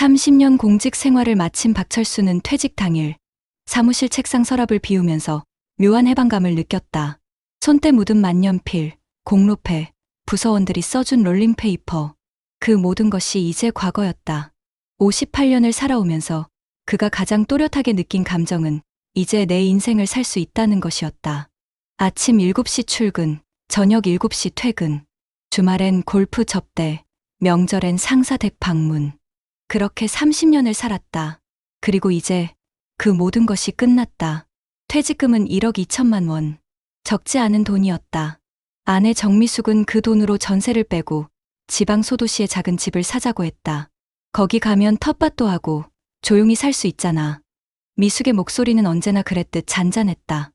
30년 공직 생활을 마친 박철수는 퇴직 당일 사무실 책상 서랍을 비우면서 묘한 해방감을 느꼈다. 손때 묻은 만년필, 공로패, 부서원들이 써준 롤링페이퍼. 그 모든 것이 이제 과거였다. 58년을 살아오면서 그가 가장 또렷하게 느낀 감정은 이제 내 인생을 살 수 있다는 것이었다. 아침 7시 출근, 저녁 7시 퇴근. 주말엔 골프 접대, 명절엔 상사 댁 방문. 그렇게 30년을 살았다. 그리고 이제 그 모든 것이 끝났다. 퇴직금은 1억 2천만 원. 적지 않은 돈이었다. 아내 정미숙은 그 돈으로 전세를 빼고 지방 소도시의 작은 집을 사자고 했다. 거기 가면 텃밭도 하고 조용히 살 수 있잖아. 미숙의 목소리는 언제나 그랬듯 잔잔했다.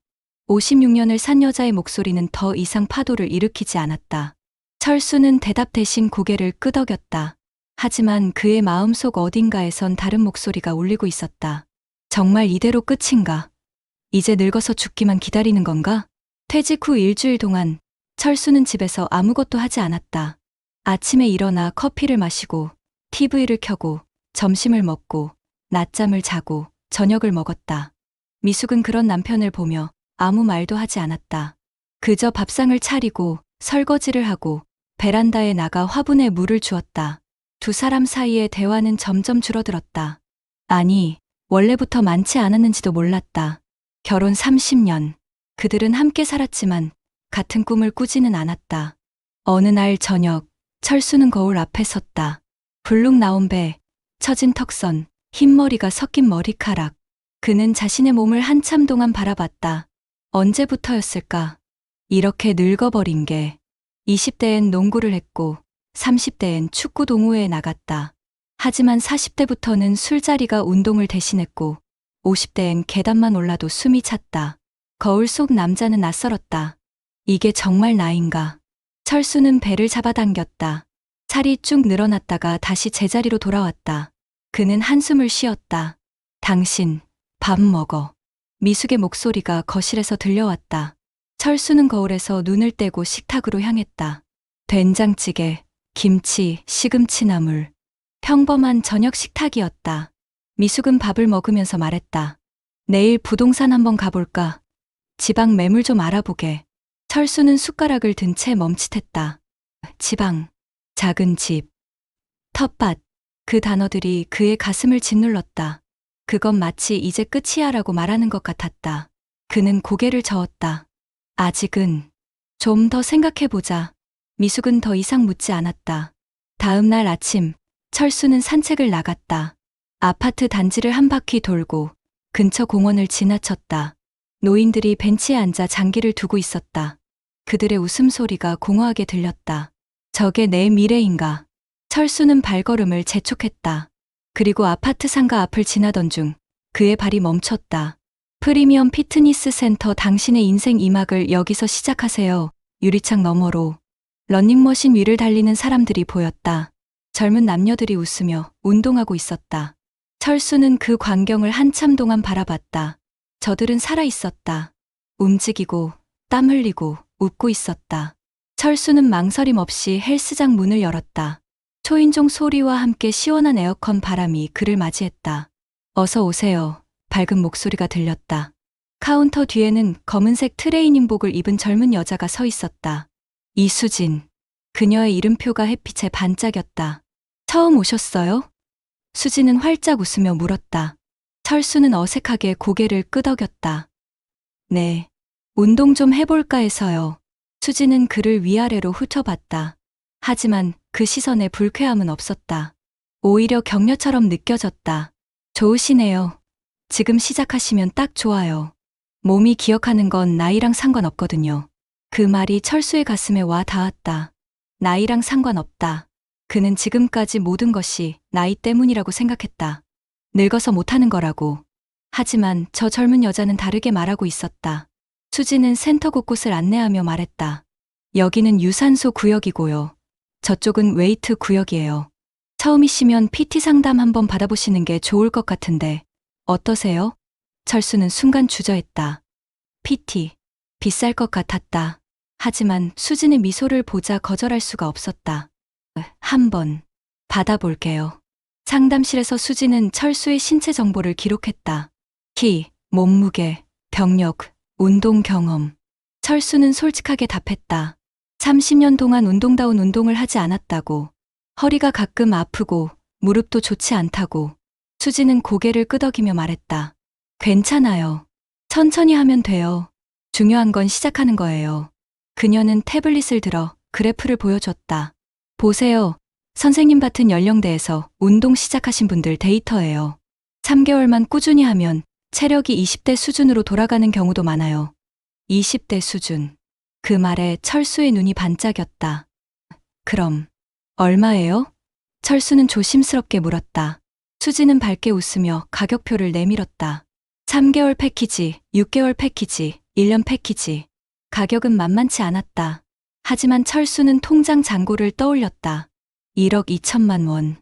56년을 산 여자의 목소리는 더 이상 파도를 일으키지 않았다. 철수는 대답 대신 고개를 끄덕였다. 하지만 그의 마음속 어딘가에선 다른 목소리가 울리고 있었다. 정말 이대로 끝인가? 이제 늙어서 죽기만 기다리는 건가? 퇴직 후 일주일 동안 철수는 집에서 아무것도 하지 않았다. 아침에 일어나 커피를 마시고 TV를 켜고 점심을 먹고 낮잠을 자고 저녁을 먹었다. 미숙은 그런 남편을 보며 아무 말도 하지 않았다. 그저 밥상을 차리고 설거지를 하고 베란다에 나가 화분에 물을 주었다. 두 사람 사이의 대화는 점점 줄어들었다. 아니, 원래부터 많지 않았는지도 몰랐다. 결혼 30년. 그들은 함께 살았지만 같은 꿈을 꾸지는 않았다. 어느 날 저녁, 철수는 거울 앞에 섰다. 불룩 나온 배, 처진 턱선, 흰머리가 섞인 머리카락. 그는 자신의 몸을 한참 동안 바라봤다. 언제부터였을까? 이렇게 늙어버린 게. 20대엔 농구를 했고 30대엔 축구 동호회에 나갔다. 하지만 40대부터는 술자리가 운동을 대신했고 50대엔 계단만 올라도 숨이 찼다. 거울 속 남자는 낯설었다. 이게 정말 나인가? 철수는 배를 잡아당겼다. 살이 쭉 늘어났다가 다시 제자리로 돌아왔다. 그는 한숨을 쉬었다. 당신, 밥 먹어. 미숙의 목소리가 거실에서 들려왔다. 철수는 거울에서 눈을 떼고 식탁으로 향했다. 된장찌개, 김치, 시금치 나물. 평범한 저녁 식탁이었다. 미숙은 밥을 먹으면서 말했다. 내일 부동산 한번 가볼까? 지방 매물 좀 알아보게. 철수는 숟가락을 든 채 멈칫했다. 지방, 작은 집, 텃밭. 그 단어들이 그의 가슴을 짓눌렀다. 그건 마치 이제 끝이야라고 말하는 것 같았다. 그는 고개를 저었다. 아직은 좀 더 생각해보자. 미숙은 더 이상 묻지 않았다. 다음 날 아침, 철수는 산책을 나갔다. 아파트 단지를 한 바퀴 돌고 근처 공원을 지나쳤다. 노인들이 벤치에 앉아 장기를 두고 있었다. 그들의 웃음소리가 공허하게 들렸다. 저게 내 미래인가? 철수는 발걸음을 재촉했다. 그리고 아파트 상가 앞을 지나던 중 그의 발이 멈췄다. 프리미엄 피트니스 센터 당신의 인생 2막을 여기서 시작하세요. 유리창 너머로 러닝머신 위를 달리는 사람들이 보였다. 젊은 남녀들이 웃으며 운동하고 있었다. 철수는 그 광경을 한참 동안 바라봤다. 저들은 살아있었다. 움직이고 땀 흘리고 웃고 있었다. 철수는 망설임 없이 헬스장 문을 열었다. 초인종 소리와 함께 시원한 에어컨 바람이 그를 맞이했다. 어서 오세요. 밝은 목소리가 들렸다. 카운터 뒤에는 검은색 트레이닝복을 입은 젊은 여자가 서 있었다. 이수진. 그녀의 이름표가 햇빛에 반짝였다. 처음 오셨어요? 수진은 활짝 웃으며 물었다. 철수는 어색하게 고개를 끄덕였다. 네. 운동 좀 해볼까 해서요. 수진은 그를 위아래로 훑어봤다. 하지만 그 시선에 불쾌함은 없었다. 오히려 격려처럼 느껴졌다. 좋으시네요. 지금 시작하시면 딱 좋아요. 몸이 기억하는 건 나이랑 상관없거든요. 그 말이 철수의 가슴에 와 닿았다. 나이랑 상관없다. 그는 지금까지 모든 것이 나이 때문이라고 생각했다. 늙어서 못하는 거라고. 하지만 저 젊은 여자는 다르게 말하고 있었다. 수지는 센터 곳곳을 안내하며 말했다. 여기는 유산소 구역이고요. 저쪽은 웨이트 구역이에요. 처음이시면 PT 상담 한번 받아보시는 게 좋을 것 같은데 어떠세요? 철수는 순간 주저했다. PT. 비쌀 것 같았다. 하지만 수진의 미소를 보자 거절할 수가 없었다. 한번 받아볼게요. 상담실에서 수지는 철수의 신체 정보를 기록했다. 키, 몸무게, 병력, 운동 경험. 철수는 솔직하게 답했다. 30년 동안 운동다운 운동을 하지 않았다고. 허리가 가끔 아프고 무릎도 좋지 않다고. 수지는 고개를 끄덕이며 말했다. 괜찮아요. 천천히 하면 돼요. 중요한 건 시작하는 거예요. 그녀는 태블릿을 들어 그래프를 보여줬다. 보세요. 선생님 같은 연령대에서 운동 시작하신 분들 데이터예요. 3개월만 꾸준히 하면 체력이 20대 수준으로 돌아가는 경우도 많아요. 20대 수준. 그 말에 철수의 눈이 반짝였다. 그럼 얼마예요? 철수는 조심스럽게 물었다. 수지는 밝게 웃으며 가격표를 내밀었다. 3개월 패키지, 6개월 패키지, 1년 패키지. 가격은 만만치 않았다. 하지만 철수는 통장 잔고를 떠올렸다. 1억 2천만 원.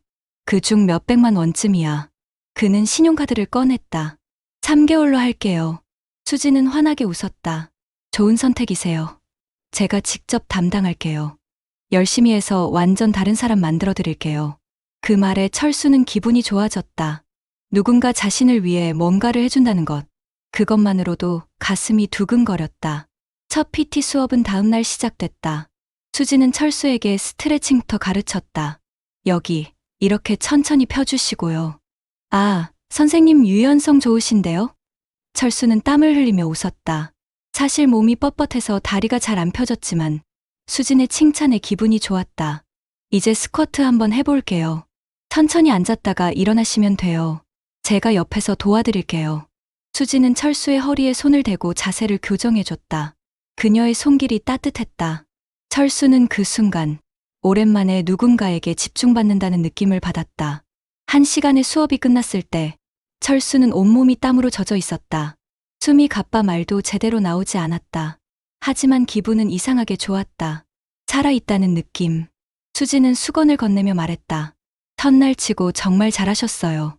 그중 몇백만 원쯤이야. 그는 신용카드를 꺼냈다. 3개월로 할게요. 수지는 환하게 웃었다. 좋은 선택이세요. 제가 직접 담당할게요. 열심히 해서 완전 다른 사람 만들어 드릴게요. 그 말에 철수는 기분이 좋아졌다. 누군가 자신을 위해 뭔가를 해준다는 것. 그것만으로도 가슴이 두근거렸다. 첫 PT 수업은 다음날 시작됐다. 수지는 철수에게 스트레칭부터 가르쳤다. 여기, 이렇게 천천히 펴주시고요. 아, 선생님 유연성 좋으신데요? 철수는 땀을 흘리며 웃었다. 사실 몸이 뻣뻣해서 다리가 잘 안 펴졌지만 수진의 칭찬에 기분이 좋았다. 이제 스쿼트 한번 해볼게요. 천천히 앉았다가 일어나시면 돼요. 제가 옆에서 도와드릴게요. 수지는 철수의 허리에 손을 대고 자세를 교정해줬다. 그녀의 손길이 따뜻했다. 철수는 그 순간 오랜만에 누군가에게 집중받는다는 느낌을 받았다. 1시간의 수업이 끝났을 때 철수는 온몸이 땀으로 젖어 있었다. 숨이 가빠 말도 제대로 나오지 않았다. 하지만 기분은 이상하게 좋았다. 살아있다는 느낌. 수지는 수건을 건네며 말했다. 첫날 치고 정말 잘하셨어요.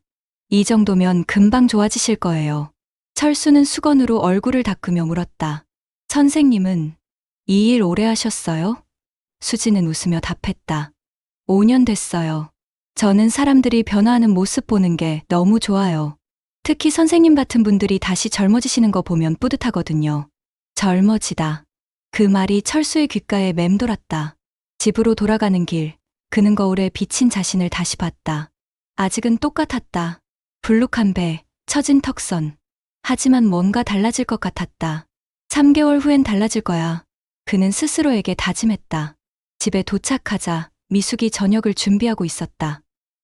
이 정도면 금방 좋아지실 거예요. 철수는 수건으로 얼굴을 닦으며 물었다. 선생님은 이 일 오래 하셨어요? 수지는 웃으며 답했다. 5년 됐어요. 저는 사람들이 변화하는 모습 보는 게 너무 좋아요. 특히 선생님 같은 분들이 다시 젊어지시는 거 보면 뿌듯하거든요. 젊어지다. 그 말이 철수의 귓가에 맴돌았다. 집으로 돌아가는 길, 그는 거울에 비친 자신을 다시 봤다. 아직은 똑같았다. 불룩한 배, 처진 턱선. 하지만 뭔가 달라질 것 같았다. 3개월 후엔 달라질 거야. 그는 스스로에게 다짐했다. 집에 도착하자 미숙이 저녁을 준비하고 있었다.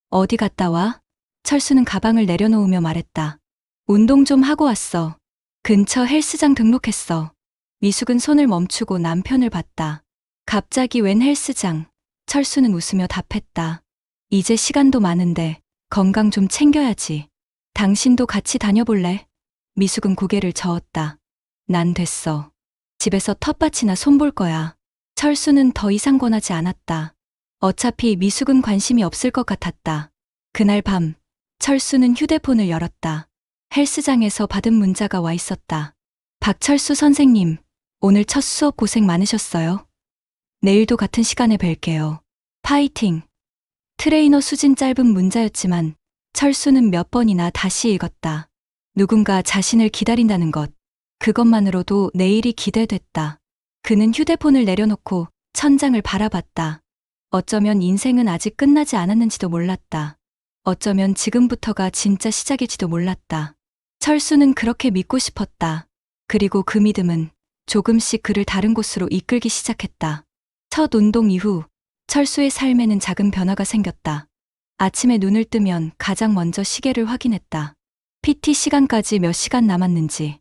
어디 갔다 와? 철수는 가방을 내려놓으며 말했다. 운동 좀 하고 왔어. 근처 헬스장 등록했어. 미숙은 손을 멈추고 남편을 봤다. 갑자기 웬 헬스장? 철수는 웃으며 답했다. 이제 시간도 많은데 건강 좀 챙겨야지. 당신도 같이 다녀볼래? 미숙은 고개를 저었다. 난 됐어. 집에서 텃밭이나 손볼 거야. 철수는 더 이상 권하지 않았다. 어차피 미숙은 관심이 없을 것 같았다. 그날 밤, 철수는 휴대폰을 열었다. 헬스장에서 받은 문자가 와 있었다. 박철수 선생님, 오늘 첫 수업 고생 많으셨어요. 내일도 같은 시간에 뵐게요. 파이팅. 트레이너 수진. 짧은 문자였지만 철수는 몇 번이나 다시 읽었다. 누군가 자신을 기다린다는 것. 그것만으로도 내일이 기대됐다. 그는 휴대폰을 내려놓고 천장을 바라봤다. 어쩌면 인생은 아직 끝나지 않았는지도 몰랐다. 어쩌면 지금부터가 진짜 시작일지도 몰랐다. 철수는 그렇게 믿고 싶었다. 그리고 그 믿음은 조금씩 그를 다른 곳으로 이끌기 시작했다. 첫 운동 이후 철수의 삶에는 작은 변화가 생겼다. 아침에 눈을 뜨면 가장 먼저 시계를 확인했다. PT 시간까지 몇 시간 남았는지.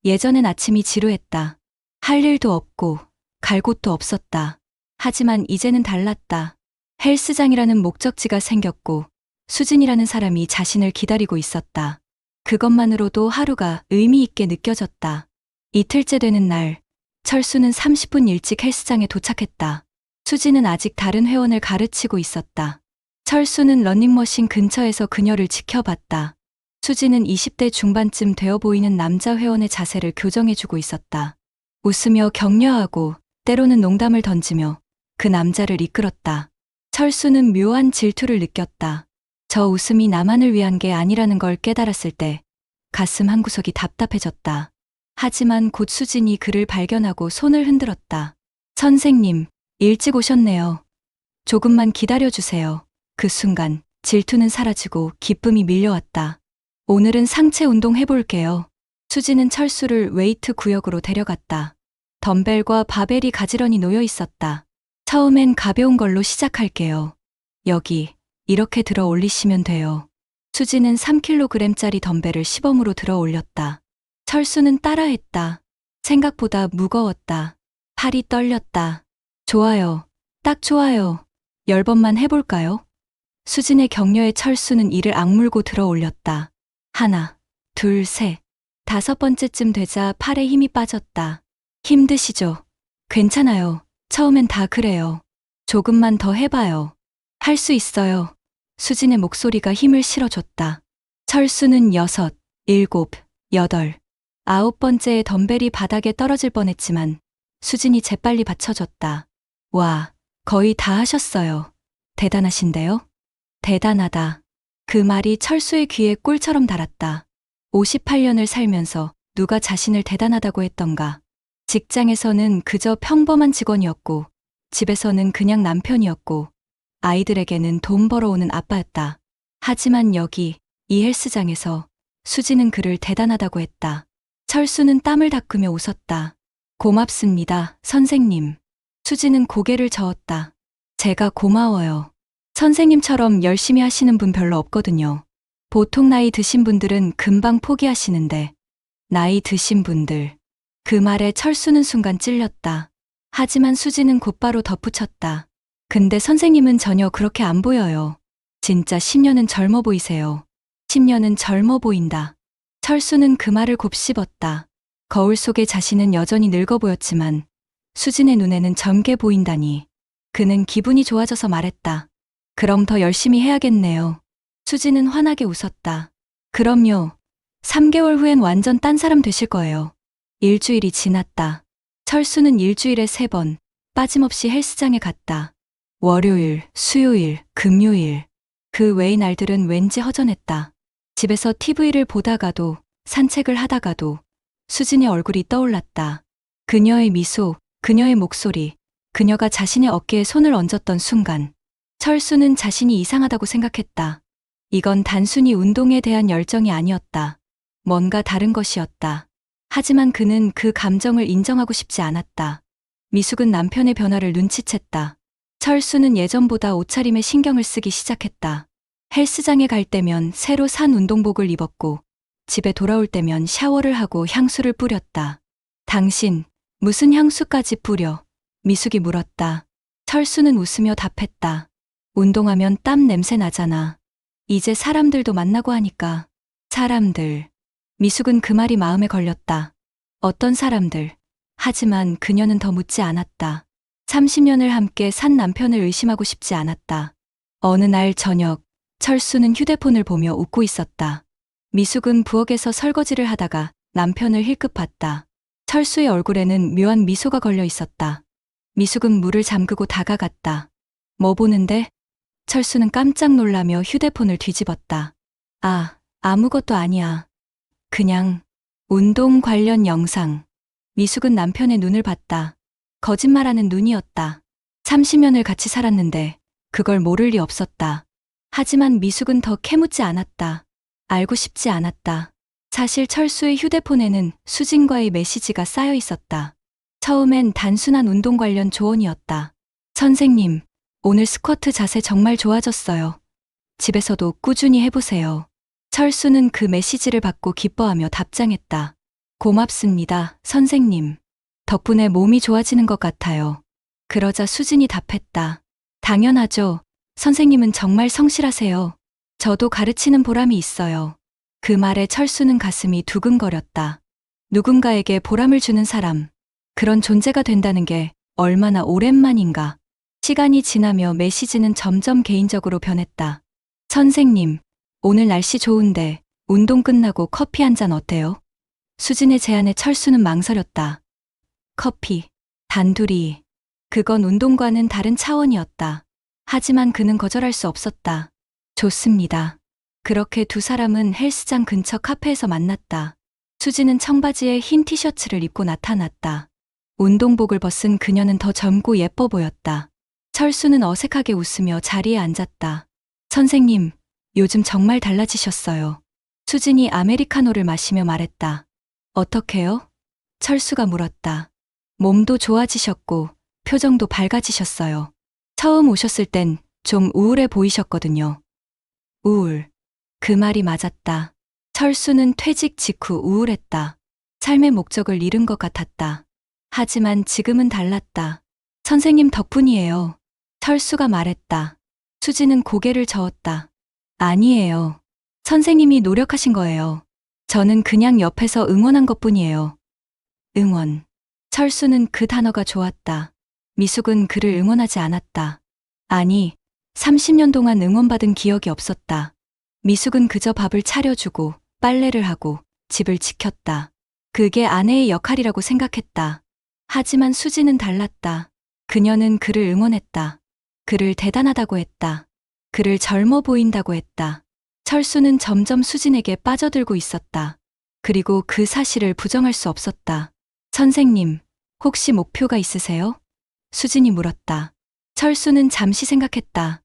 예전엔 아침이 지루했다. 할 일도 없고 갈 곳도 없었다. 하지만 이제는 달랐다. 헬스장이라는 목적지가 생겼고 수진이라는 사람이 자신을 기다리고 있었다. 그것만으로도 하루가 의미 있게 느껴졌다. 이틀째 되는 날, 철수는 30분 일찍 헬스장에 도착했다. 수진은 아직 다른 회원을 가르치고 있었다. 철수는 러닝머신 근처에서 그녀를 지켜봤다. 수진은 20대 중반쯤 되어 보이는 남자 회원의 자세를 교정해주고 있었다. 웃으며 격려하고 때로는 농담을 던지며 그 남자를 이끌었다. 철수는 묘한 질투를 느꼈다. 저 웃음이 나만을 위한 게 아니라는 걸 깨달았을 때 가슴 한구석이 답답해졌다. 하지만 곧 수진이 그를 발견하고 손을 흔들었다. 선생님, 일찍 오셨네요. 조금만 기다려주세요. 그 순간 질투는 사라지고 기쁨이 밀려왔다. 오늘은 상체 운동 해볼게요. 수지는 철수를 웨이트 구역으로 데려갔다. 덤벨과 바벨이 가지런히 놓여 있었다. 처음엔 가벼운 걸로 시작할게요. 여기, 이렇게 들어 올리시면 돼요. 수지는 3kg짜리 덤벨을 시범으로 들어 올렸다. 철수는 따라했다. 생각보다 무거웠다. 팔이 떨렸다. 좋아요. 딱 좋아요. 10번만 해볼까요? 수진의 격려에 철수는 이를 악물고 들어 올렸다. 하나, 둘, 셋. 5번째쯤 되자 팔에 힘이 빠졌다. 힘드시죠? 괜찮아요. 처음엔 다 그래요. 조금만 더 해봐요. 할 수 있어요. 수진의 목소리가 힘을 실어줬다. 철수는 6, 7, 8, 9번째에 덤벨이 바닥에 떨어질 뻔했지만 수진이 재빨리 받쳐줬다. 와, 거의 다 하셨어요. 대단하신데요? 대단하다. 그 말이 철수의 귀에 꿀처럼 달았다. 58년을 살면서 누가 자신을 대단하다고 했던가. 직장에서는 그저 평범한 직원이었고, 집에서는 그냥 남편이었고, 아이들에게는 돈 벌어오는 아빠였다. 하지만 여기, 이 헬스장에서 수지는 그를 대단하다고 했다. 철수는 땀을 닦으며 웃었다. 고맙습니다, 선생님. 수지는 고개를 저었다. 제가 고마워요. 선생님처럼 열심히 하시는 분 별로 없거든요. 보통 나이 드신 분들은 금방 포기하시는데, 나이 드신 분들. 그 말에 철수는 순간 찔렸다. 하지만 수지는 곧바로 덧붙였다. 근데 선생님은 전혀 그렇게 안 보여요. 진짜 10년은 젊어 보이세요. 10년은 젊어 보인다. 철수는 그 말을 곱씹었다. 거울 속의 자신은 여전히 늙어 보였지만 수진의 눈에는 젊게 보인다니. 그는 기분이 좋아져서 말했다. 그럼 더 열심히 해야겠네요. 수지는 환하게 웃었다. 그럼요. 3개월 후엔 완전 딴 사람 되실 거예요. 일주일이 지났다. 철수는 일주일에 3번 빠짐없이 헬스장에 갔다. 월요일, 수요일, 금요일. 그 외의 날들은 왠지 허전했다. 집에서 TV를 보다가도 산책을 하다가도 수진의 얼굴이 떠올랐다. 그녀의 미소, 그녀의 목소리, 그녀가 자신의 어깨에 손을 얹었던 순간 철수는 자신이 이상하다고 생각했다. 이건 단순히 운동에 대한 열정이 아니었다. 뭔가 다른 것이었다. 하지만 그는 그 감정을 인정하고 싶지 않았다. 미숙은 남편의 변화를 눈치챘다. 철수는 예전보다 옷차림에 신경을 쓰기 시작했다. 헬스장에 갈 때면 새로 산 운동복을 입었고 집에 돌아올 때면 샤워를 하고 향수를 뿌렸다. 당신, 무슨 향수까지 뿌려? 미숙이 물었다. 철수는 웃으며 답했다. 운동하면 땀 냄새 나잖아. 이제 사람들도 만나고 하니까. 사람들. 미숙은 그 말이 마음에 걸렸다. 어떤 사람들. 하지만 그녀는 더 묻지 않았다. 30년을 함께 산 남편을 의심하고 싶지 않았다. 어느 날 저녁, 철수는 휴대폰을 보며 웃고 있었다. 미숙은 부엌에서 설거지를 하다가 남편을 힐끗 봤다. 철수의 얼굴에는 묘한 미소가 걸려 있었다. 미숙은 물을 잠그고 다가갔다. 뭐 보는데? 철수는 깜짝 놀라며 휴대폰을 뒤집었다. 아무것도 아니야. 그냥 운동 관련 영상. 미숙은 남편의 눈을 봤다. 거짓말하는 눈이었다. 30년을 같이 살았는데 그걸 모를 리 없었다. 하지만 미숙은 더 캐묻지 않았다. 알고 싶지 않았다. 사실 철수의 휴대폰에는 수진과의 메시지가 쌓여 있었다. 처음엔 단순한 운동 관련 조언이었다. 선생님, 오늘 스쿼트 자세 정말 좋아졌어요. 집에서도 꾸준히 해보세요. 철수는 그 메시지를 받고 기뻐하며 답장했다. 고맙습니다, 선생님. 덕분에 몸이 좋아지는 것 같아요. 그러자 수진이 답했다. 당연하죠. 선생님은 정말 성실하세요. 저도 가르치는 보람이 있어요. 그 말에 철수는 가슴이 두근거렸다. 누군가에게 보람을 주는 사람. 그런 존재가 된다는 게 얼마나 오랜만인가. 시간이 지나며 메시지는 점점 개인적으로 변했다. 선생님, 오늘 날씨 좋은데 운동 끝나고 커피 한 잔 어때요? 수진의 제안에 철수는 망설였다. 커피, 단둘이. 그건 운동과는 다른 차원이었다. 하지만 그는 거절할 수 없었다. 좋습니다. 그렇게 두 사람은 헬스장 근처 카페에서 만났다. 수지는 청바지에 흰 티셔츠를 입고 나타났다. 운동복을 벗은 그녀는 더 젊고 예뻐 보였다. 철수는 어색하게 웃으며 자리에 앉았다. 선생님, 요즘 정말 달라지셨어요. 수진이 아메리카노를 마시며 말했다. 어떻게요? 철수가 물었다. 몸도 좋아지셨고 표정도 밝아지셨어요. 처음 오셨을 땐 좀 우울해 보이셨거든요. 우울. 그 말이 맞았다. 철수는 퇴직 직후 우울했다. 삶의 목적을 잃은 것 같았다. 하지만 지금은 달랐다. 선생님 덕분이에요. 철수가 말했다. 수지는 고개를 저었다. 아니에요. 선생님이 노력하신 거예요. 저는 그냥 옆에서 응원한 것뿐이에요. 응원. 철수는 그 단어가 좋았다. 미숙은 그를 응원하지 않았다. 아니, 30년 동안 응원받은 기억이 없었다. 미숙은 그저 밥을 차려주고 빨래를 하고 집을 지켰다. 그게 아내의 역할이라고 생각했다. 하지만 수지는 달랐다. 그녀는 그를 응원했다. 그를 대단하다고 했다. 그를 젊어 보인다고 했다. 철수는 점점 수진에게 빠져들고 있었다. 그리고 그 사실을 부정할 수 없었다. 선생님, 혹시 목표가 있으세요? 수진이 물었다. 철수는 잠시 생각했다.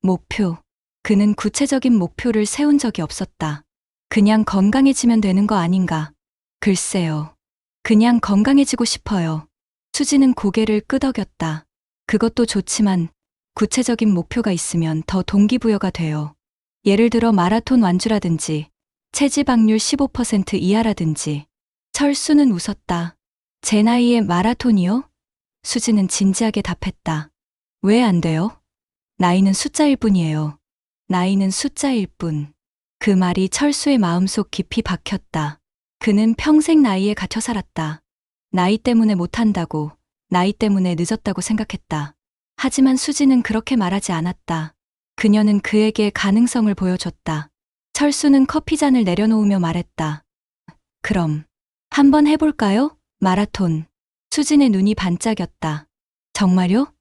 목표. 그는 구체적인 목표를 세운 적이 없었다. 그냥 건강해지면 되는 거 아닌가? 글쎄요. 그냥 건강해지고 싶어요. 수지는 고개를 끄덕였다. 그것도 좋지만 구체적인 목표가 있으면 더 동기부여가 돼요. 예를 들어 마라톤 완주라든지 체지방률 15% 이하라든지. 철수는 웃었다. 제 나이에 마라톤이요? 수지는 진지하게 답했다. 왜 안 돼요? 나이는 숫자일 뿐이에요. 나이는 숫자일 뿐. 그 말이 철수의 마음속 깊이 박혔다. 그는 평생 나이에 갇혀 살았다. 나이 때문에 못한다고, 나이 때문에 늦었다고 생각했다. 하지만 수지는 그렇게 말하지 않았다. 그녀는 그에게 가능성을 보여줬다. 철수는 커피잔을 내려놓으며 말했다. 그럼, 한번 해볼까요? 마라톤. 수진의 눈이 반짝였다. 정말요?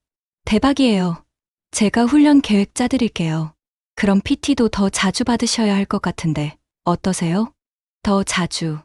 대박이에요. 제가 훈련 계획 짜드릴게요. 그럼 PT도 더 자주 받으셔야 할 것 같은데, 어떠세요? 더 자주.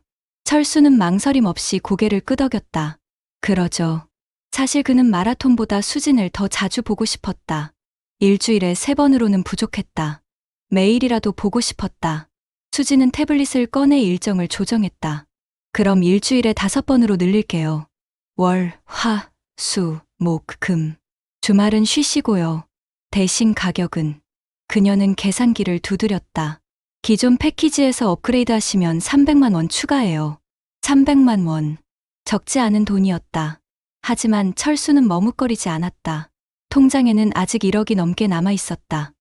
철수는 망설임 없이 고개를 끄덕였다. 그러죠. 사실 그는 마라톤보다 수진을 더 자주 보고 싶었다. 일주일에 3번으로는 부족했다. 매일이라도 보고 싶었다. 수진은 태블릿을 꺼내 일정을 조정했다. 그럼 일주일에 5번으로 늘릴게요. 월, 화, 수, 목, 금. 주말은 쉬시고요. 대신 가격은. 그녀는 계산기를 두드렸다. 기존 패키지에서 업그레이드 하시면 300만 원 추가해요. 300만 원. 적지 않은 돈이었다. 하지만 철수는 머뭇거리지 않았다. 통장에는 아직 1억이 넘게 남아 있었다.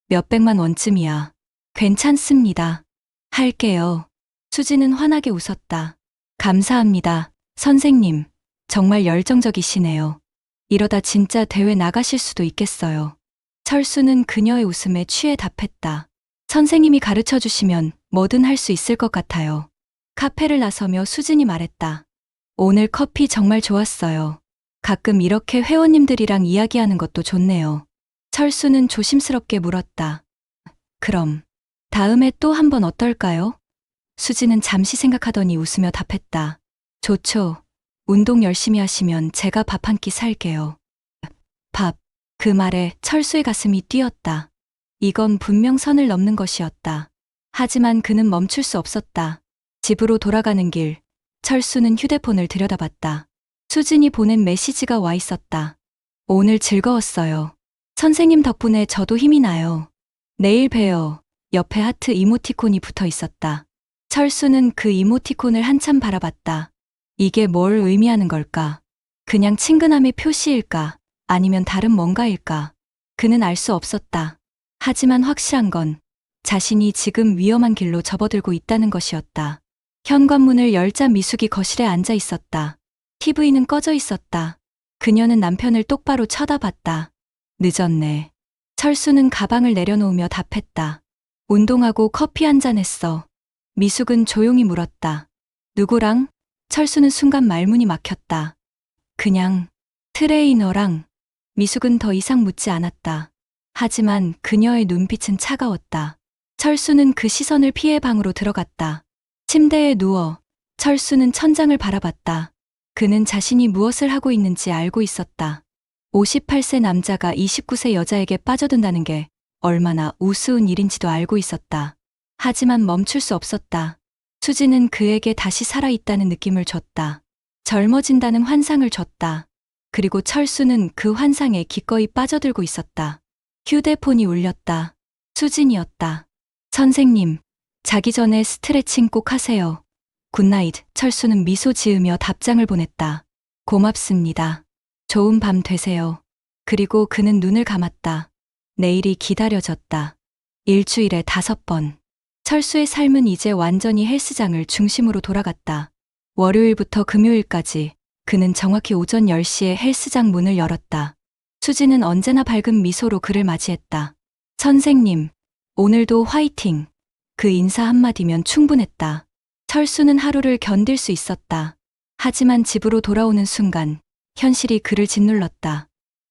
몇백만 원쯤이야. 괜찮습니다. 할게요. 수지는 환하게 웃었다. 감사합니다. 선생님, 정말 열정적이시네요. 이러다 진짜 대회 나가실 수도 있겠어요. 철수는 그녀의 웃음에 취해 답했다. 선생님이 가르쳐 주시면 뭐든 할 수 있을 것 같아요. 카페를 나서며 수진이 말했다. 오늘 커피 정말 좋았어요. 가끔 이렇게 회원님들이랑 이야기하는 것도 좋네요. 철수는 조심스럽게 물었다. 그럼, 다음에 또 한번 어떨까요? 수지는 잠시 생각하더니 웃으며 답했다. 좋죠. 운동 열심히 하시면 제가 밥 한 끼 살게요. 밥. 그 말에 철수의 가슴이 뛰었다. 이건 분명 선을 넘는 것이었다. 하지만 그는 멈출 수 없었다. 집으로 돌아가는 길, 철수는 휴대폰을 들여다봤다. 수진이 보낸 메시지가 와 있었다. 오늘 즐거웠어요. 선생님 덕분에 저도 힘이 나요. 내일 봬요. 옆에 하트 이모티콘이 붙어 있었다. 철수는 그 이모티콘을 한참 바라봤다. 이게 뭘 의미하는 걸까? 그냥 친근함의 표시일까? 아니면 다른 뭔가일까? 그는 알 수 없었다. 하지만 확실한 건 자신이 지금 위험한 길로 접어들고 있다는 것이었다. 현관문을 열자 미숙이 거실에 앉아 있었다. TV는 꺼져 있었다. 그녀는 남편을 똑바로 쳐다봤다. 늦었네. 철수는 가방을 내려놓으며 답했다. 운동하고 커피 한잔 했어. 미숙은 조용히 물었다. 누구랑? 철수는 순간 말문이 막혔다. 그냥 트레이너랑. 미숙은 더 이상 묻지 않았다. 하지만 그녀의 눈빛은 차가웠다. 철수는 그 시선을 피해 방으로 들어갔다. 침대에 누워 철수는 천장을 바라봤다. 그는 자신이 무엇을 하고 있는지 알고 있었다. 58세 남자가 29세 여자에게 빠져든다는 게 얼마나 우스운 일인지도 알고 있었다. 하지만 멈출 수 없었다. 수지는 그에게 다시 살아있다는 느낌을 줬다. 젊어진다는 환상을 줬다. 그리고 철수는 그 환상에 기꺼이 빠져들고 있었다. 휴대폰이 울렸다. 수진이었다. 선생님, 자기 전에 스트레칭 꼭 하세요. 굿나잇. 철수는 미소 지으며 답장을 보냈다. 고맙습니다. 좋은 밤 되세요. 그리고 그는 눈을 감았다. 내일이 기다려졌다. 일주일에 5번. 철수의 삶은 이제 완전히 헬스장을 중심으로 돌아갔다. 월요일부터 금요일까지 그는 정확히 오전 10시에 헬스장 문을 열었다. 수지는 언제나 밝은 미소로 그를 맞이했다. 선생님, 오늘도 화이팅. 그 인사 한마디면 충분했다. 철수는 하루를 견딜 수 있었다. 하지만 집으로 돌아오는 순간 현실이 그를 짓눌렀다.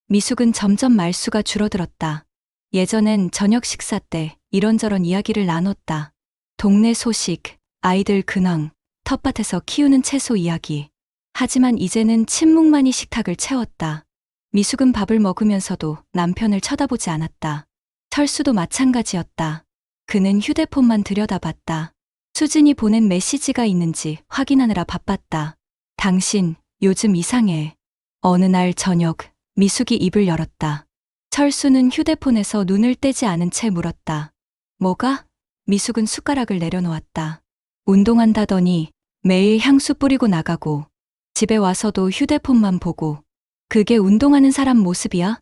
미숙은 점점 말수가 줄어들었다. 예전엔 저녁 식사 때 이런저런 이야기를 나눴다. 동네 소식, 아이들 근황, 텃밭에서 키우는 채소 이야기. 하지만 이제는 침묵만이 식탁을 채웠다. 미숙은 밥을 먹으면서도 남편을 쳐다보지 않았다. 철수도 마찬가지였다. 그는 휴대폰만 들여다봤다. 수진이 보낸 메시지가 있는지 확인하느라 바빴다. 당신, 요즘 이상해. 어느 날 저녁, 미숙이 입을 열었다. 철수는 휴대폰에서 눈을 떼지 않은 채 물었다. 뭐가? 미숙은 숟가락을 내려놓았다. 운동한다더니 매일 향수 뿌리고 나가고 집에 와서도 휴대폰만 보고 그게 운동하는 사람 모습이야?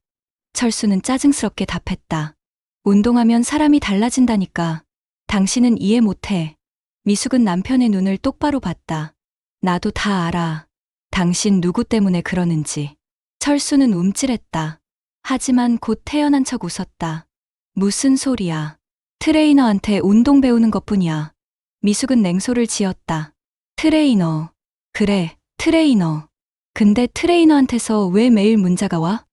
철수는 짜증스럽게 답했다. 운동하면 사람이 달라진다니까. 당신은 이해 못해. 미숙은 남편의 눈을 똑바로 봤다. 나도 다 알아. 당신 누구 때문에 그러는지. 철수는 움찔했다. 하지만 곧 태연한 척 웃었다. 무슨 소리야. 트레이너한테 운동 배우는 것뿐이야. 미숙은 냉소를 지었다. 트레이너. 그래, 트레이너. 근데 트레이너한테서 왜 매일 문자가 와?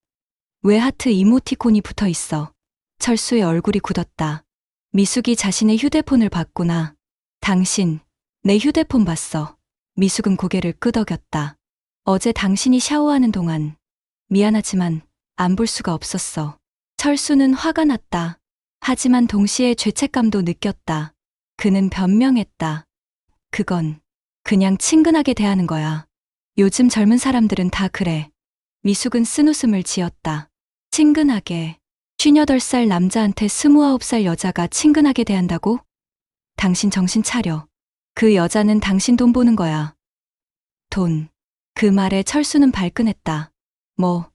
왜 하트 이모티콘이 붙어 있어? 철수의 얼굴이 굳었다. 미숙이 자신의 휴대폰을 봤구나. 당신, 내 휴대폰 봤어. 미숙은 고개를 끄덕였다. 어제 당신이 샤워하는 동안 미안하지만 안 볼 수가 없었어. 철수는 화가 났다. 하지만 동시에 죄책감도 느꼈다. 그는 변명했다. 그건 그냥 친근하게 대하는 거야. 요즘 젊은 사람들은 다 그래. 미숙은 쓴웃음을 지었다. 친근하게. 58살 남자한테 29살 여자가 친근하게 대한다고? 당신 정신 차려. 그 여자는 당신 돈 보는 거야. 돈. 그 말에 철수는 발끈했다. 뭐,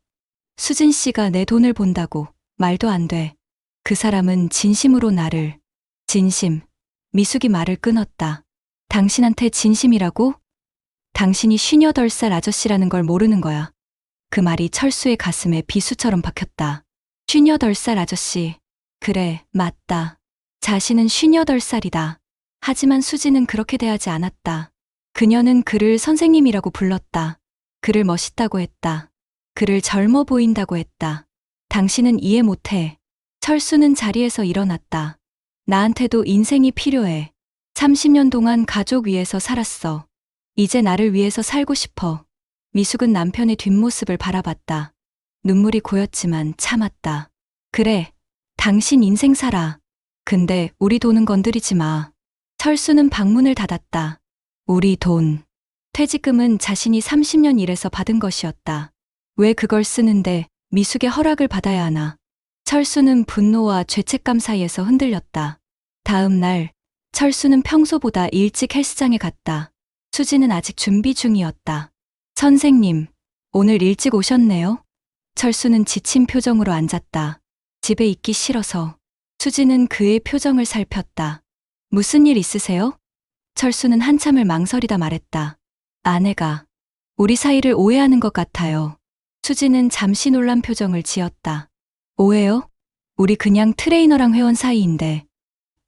수진 씨가 내 돈을 본다고. 말도 안 돼. 그 사람은 진심으로 나를. 진심. 미숙이 말을 끊었다. 당신한테 진심이라고? 당신이 58살 아저씨라는 걸 모르는 거야. 그 말이 철수의 가슴에 비수처럼 박혔다. 58살 아저씨. 그래, 맞다. 자신은 58살이다. 하지만 수지는 그렇게 대하지 않았다. 그녀는 그를 선생님이라고 불렀다. 그를 멋있다고 했다. 그를 젊어 보인다고 했다. 당신은 이해 못해. 철수는 자리에서 일어났다. 나한테도 인생이 필요해. 30년 동안 가족 위해서 살았어. 이제 나를 위해서 살고 싶어. 미숙은 남편의 뒷모습을 바라봤다. 눈물이 고였지만 참았다. 그래, 당신 인생 살아. 근데 우리 돈은 건드리지 마. 철수는 방문을 닫았다. 우리 돈. 퇴직금은 자신이 30년 일해서 받은 것이었다. 왜 그걸 쓰는데 미숙의 허락을 받아야 하나. 철수는 분노와 죄책감 사이에서 흔들렸다. 다음 날, 철수는 평소보다 일찍 헬스장에 갔다. 수지는 아직 준비 중이었다. 선생님, 오늘 일찍 오셨네요? 철수는 지친 표정으로 앉았다. 집에 있기 싫어서. 수지는 그의 표정을 살폈다. 무슨 일 있으세요? 철수는 한참을 망설이다 말했다. 아내가 우리 사이를 오해하는 것 같아요. 수지는 잠시 놀란 표정을 지었다. 오해요? 우리 그냥 트레이너랑 회원 사이인데.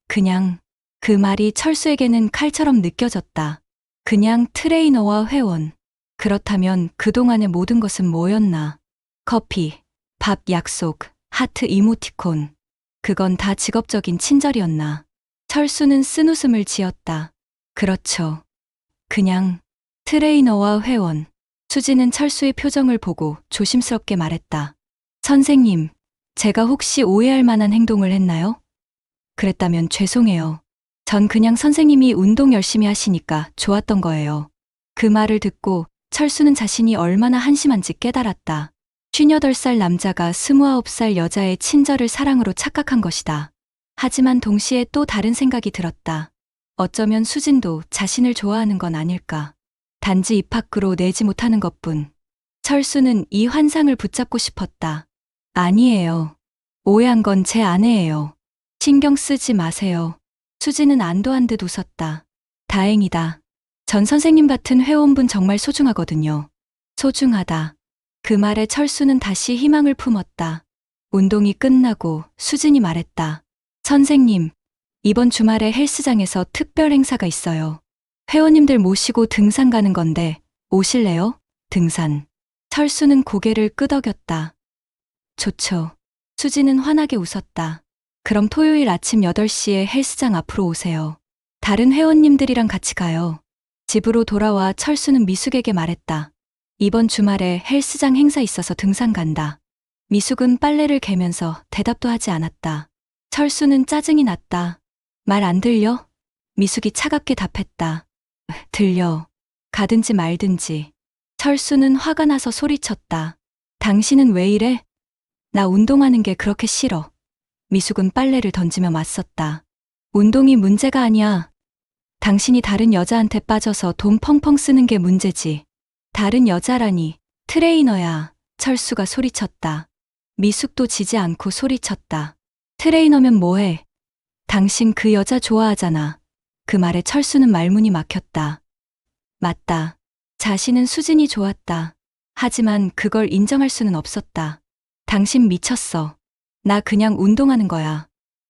그냥. 그 말이 철수에게는 칼처럼 느껴졌다. 그냥 트레이너와 회원. 그렇다면 그동안의 모든 것은 뭐였나? 커피, 밥 약속, 하트 이모티콘. 그건 다 직업적인 친절이었나. 철수는 쓴웃음을 지었다. 그렇죠. 그냥 트레이너와 회원. 수지는 철수의 표정을 보고 조심스럽게 말했다. 선생님, 제가 혹시 오해할 만한 행동을 했나요? 그랬다면 죄송해요. 전 그냥 선생님이 운동 열심히 하시니까 좋았던 거예요. 그 말을 듣고 철수는 자신이 얼마나 한심한지 깨달았다. 58살 남자가 29살 여자의 친절을 사랑으로 착각한 것이다. 하지만 동시에 또 다른 생각이 들었다. 어쩌면 수진도 자신을 좋아하는 건 아닐까. 단지 입 밖으로 내지 못하는 것뿐. 철수는 이 환상을 붙잡고 싶었다. 아니에요. 오해한 건 제 아내예요. 신경 쓰지 마세요. 수지는 안도한 듯 웃었다. 다행이다. 전 선생님 같은 회원분 정말 소중하거든요. 소중하다. 그 말에 철수는 다시 희망을 품었다. 운동이 끝나고 수진이 말했다. 선생님, 이번 주말에 헬스장에서 특별 행사가 있어요. 회원님들 모시고 등산 가는 건데 오실래요? 등산. 철수는 고개를 끄덕였다. 좋죠. 수지는 환하게 웃었다. 그럼 토요일 아침 8시에 헬스장 앞으로 오세요. 다른 회원님들이랑 같이 가요. 집으로 돌아와 철수는 미숙에게 말했다. 이번 주말에 헬스장 행사 있어서 등산 간다. 미숙은 빨래를 개면서 대답도 하지 않았다. 철수는 짜증이 났다. 말 안 들려? 미숙이 차갑게 답했다. 들려. 가든지 말든지. 철수는 화가 나서 소리쳤다. 당신은 왜 이래? 나 운동하는 게 그렇게 싫어. 미숙은 빨래를 던지며 맞섰다. 운동이 문제가 아니야. 당신이 다른 여자한테 빠져서 돈 펑펑 쓰는 게 문제지. 다른 여자라니. 트레이너야. 철수가 소리쳤다. 미숙도 지지 않고 소리쳤다. 트레이너면 뭐해? 당신 그 여자 좋아하잖아. 그 말에 철수는 말문이 막혔다. 맞다. 자신은 수진이 좋았다. 하지만 그걸 인정할 수는 없었다. 당신 미쳤어. 나 그냥 운동하는 거야.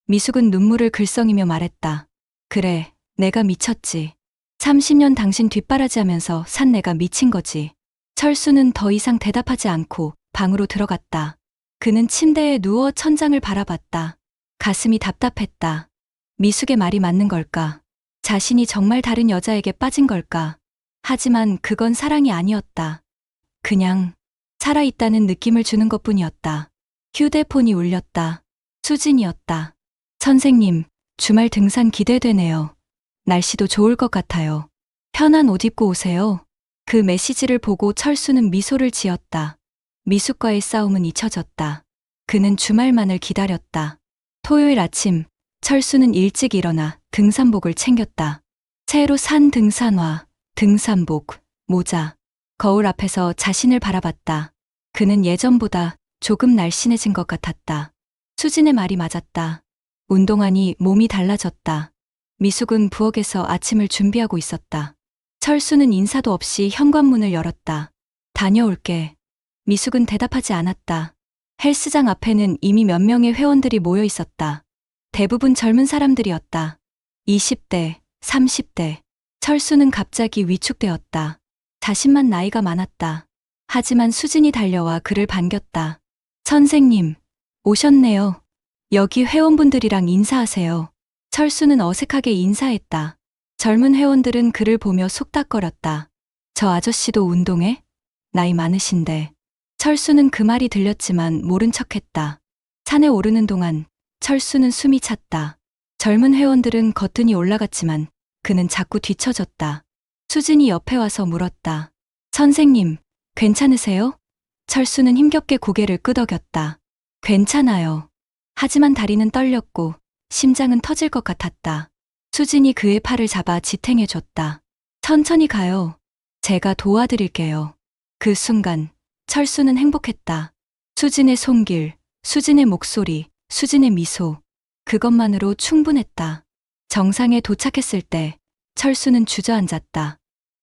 미숙은 눈물을 글썽이며 말했다. 그래, 내가 미쳤지. 30년 당신 뒷바라지하면서 산 내가 미친 거지. 철수는 더 이상 대답하지 않고 방으로 들어갔다. 그는 침대에 누워 천장을 바라봤다. 가슴이 답답했다. 미숙의 말이 맞는 걸까? 자신이 정말 다른 여자에게 빠진 걸까? 하지만 그건 사랑이 아니었다. 그냥 살아있다는 느낌을 주는 것뿐이었다. 휴대폰이 울렸다. 수진이었다. 선생님, 주말 등산 기대되네요. 날씨도 좋을 것 같아요. 편한 옷 입고 오세요. 그 메시지를 보고 철수는 미소를 지었다. 미숙과의 싸움은 잊혀졌다. 그는 주말만을 기다렸다. 토요일 아침, 철수는 일찍 일어나 등산복을 챙겼다. 새로 산 등산화, 등산복, 모자. 거울 앞에서 자신을 바라봤다. 그는 예전보다 조금 날씬해진 것 같았다. 수진의 말이 맞았다. 운동하니 몸이 달라졌다. 미숙은 부엌에서 아침을 준비하고 있었다. 철수는 인사도 없이 현관문을 열었다. 다녀올게. 미숙은 대답하지 않았다. 헬스장 앞에는 이미 몇 명의 회원들이 모여 있었다. 대부분 젊은 사람들이었다. 20대, 30대. 철수는 갑자기 위축되었다. 자신만 나이가 많았다. 하지만 수진이 달려와 그를 반겼다. 선생님, 오셨네요. 여기 회원분들이랑 인사하세요. 철수는 어색하게 인사했다. 젊은 회원들은 그를 보며 속닥거렸다. 저 아저씨도 운동해? 나이 많으신데. 철수는 그 말이 들렸지만 모른 척했다. 산에 오르는 동안 철수는 숨이 찼다. 젊은 회원들은 거뜬히 올라갔지만 그는 자꾸 뒤처졌다. 수진이 옆에 와서 물었다. 선생님, 괜찮으세요? 철수는 힘겹게 고개를 끄덕였다. 괜찮아요. 하지만 다리는 떨렸고 심장은 터질 것 같았다. 수진이 그의 팔을 잡아 지탱해줬다. 천천히 가요. 제가 도와드릴게요. 그 순간 철수는 행복했다. 수진의 손길, 수진의 목소리, 수진의 미소. 그것만으로 충분했다. 정상에 도착했을 때 철수는 주저앉았다.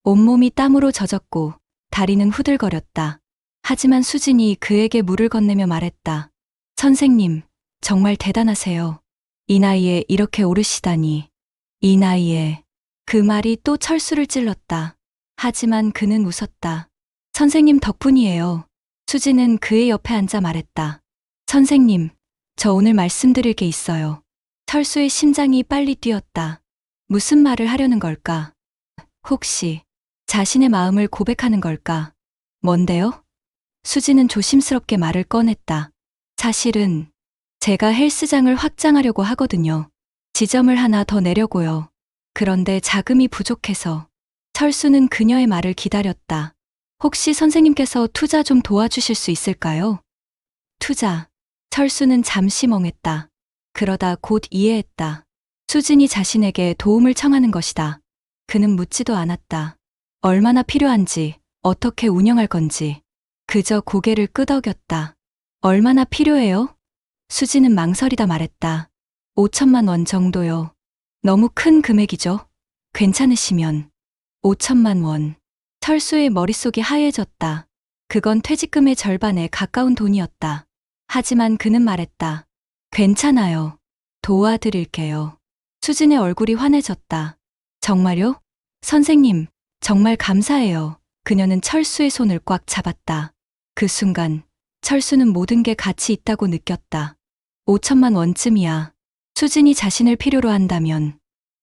온몸이 땀으로 젖었고 다리는 후들거렸다. 하지만 수진이 그에게 물을 건네며 말했다. 선생님, 정말 대단하세요. 이 나이에 이렇게 오르시다니. 이 나이에. 그 말이 또 철수를 찔렀다. 하지만 그는 웃었다. 선생님 덕분이에요. 수진은 그의 옆에 앉아 말했다. 선생님, 저 오늘 말씀드릴 게 있어요. 철수의 심장이 빨리 뛰었다. 무슨 말을 하려는 걸까? 혹시 자신의 마음을 고백하는 걸까? 뭔데요? 수지는 조심스럽게 말을 꺼냈다. 사실은 제가 헬스장을 확장하려고 하거든요. 지점을 하나 더 내려고요. 그런데 자금이 부족해서. 철수는 그녀의 말을 기다렸다. 혹시 선생님께서 투자 좀 도와주실 수 있을까요? 투자. 철수는 잠시 멍했다. 그러다 곧 이해했다. 수진이 자신에게 도움을 청하는 것이다. 그는 묻지도 않았다. 얼마나 필요한지, 어떻게 운영할 건지. 그저 고개를 끄덕였다. 얼마나 필요해요? 수지는 망설이다 말했다. 5천만 원 정도요. 너무 큰 금액이죠? 괜찮으시면. 5천만 원. 철수의 머릿속이 하얘졌다. 그건 퇴직금의 절반에 가까운 돈이었다. 하지만 그는 말했다. 괜찮아요. 도와드릴게요. 수진의 얼굴이 환해졌다. 정말요? 선생님, 정말 감사해요. 그녀는 철수의 손을 꽉 잡았다. 그 순간 철수는 모든 게 가치 있다고 느꼈다. 5천만 원쯤이야. 수진이 자신을 필요로 한다면.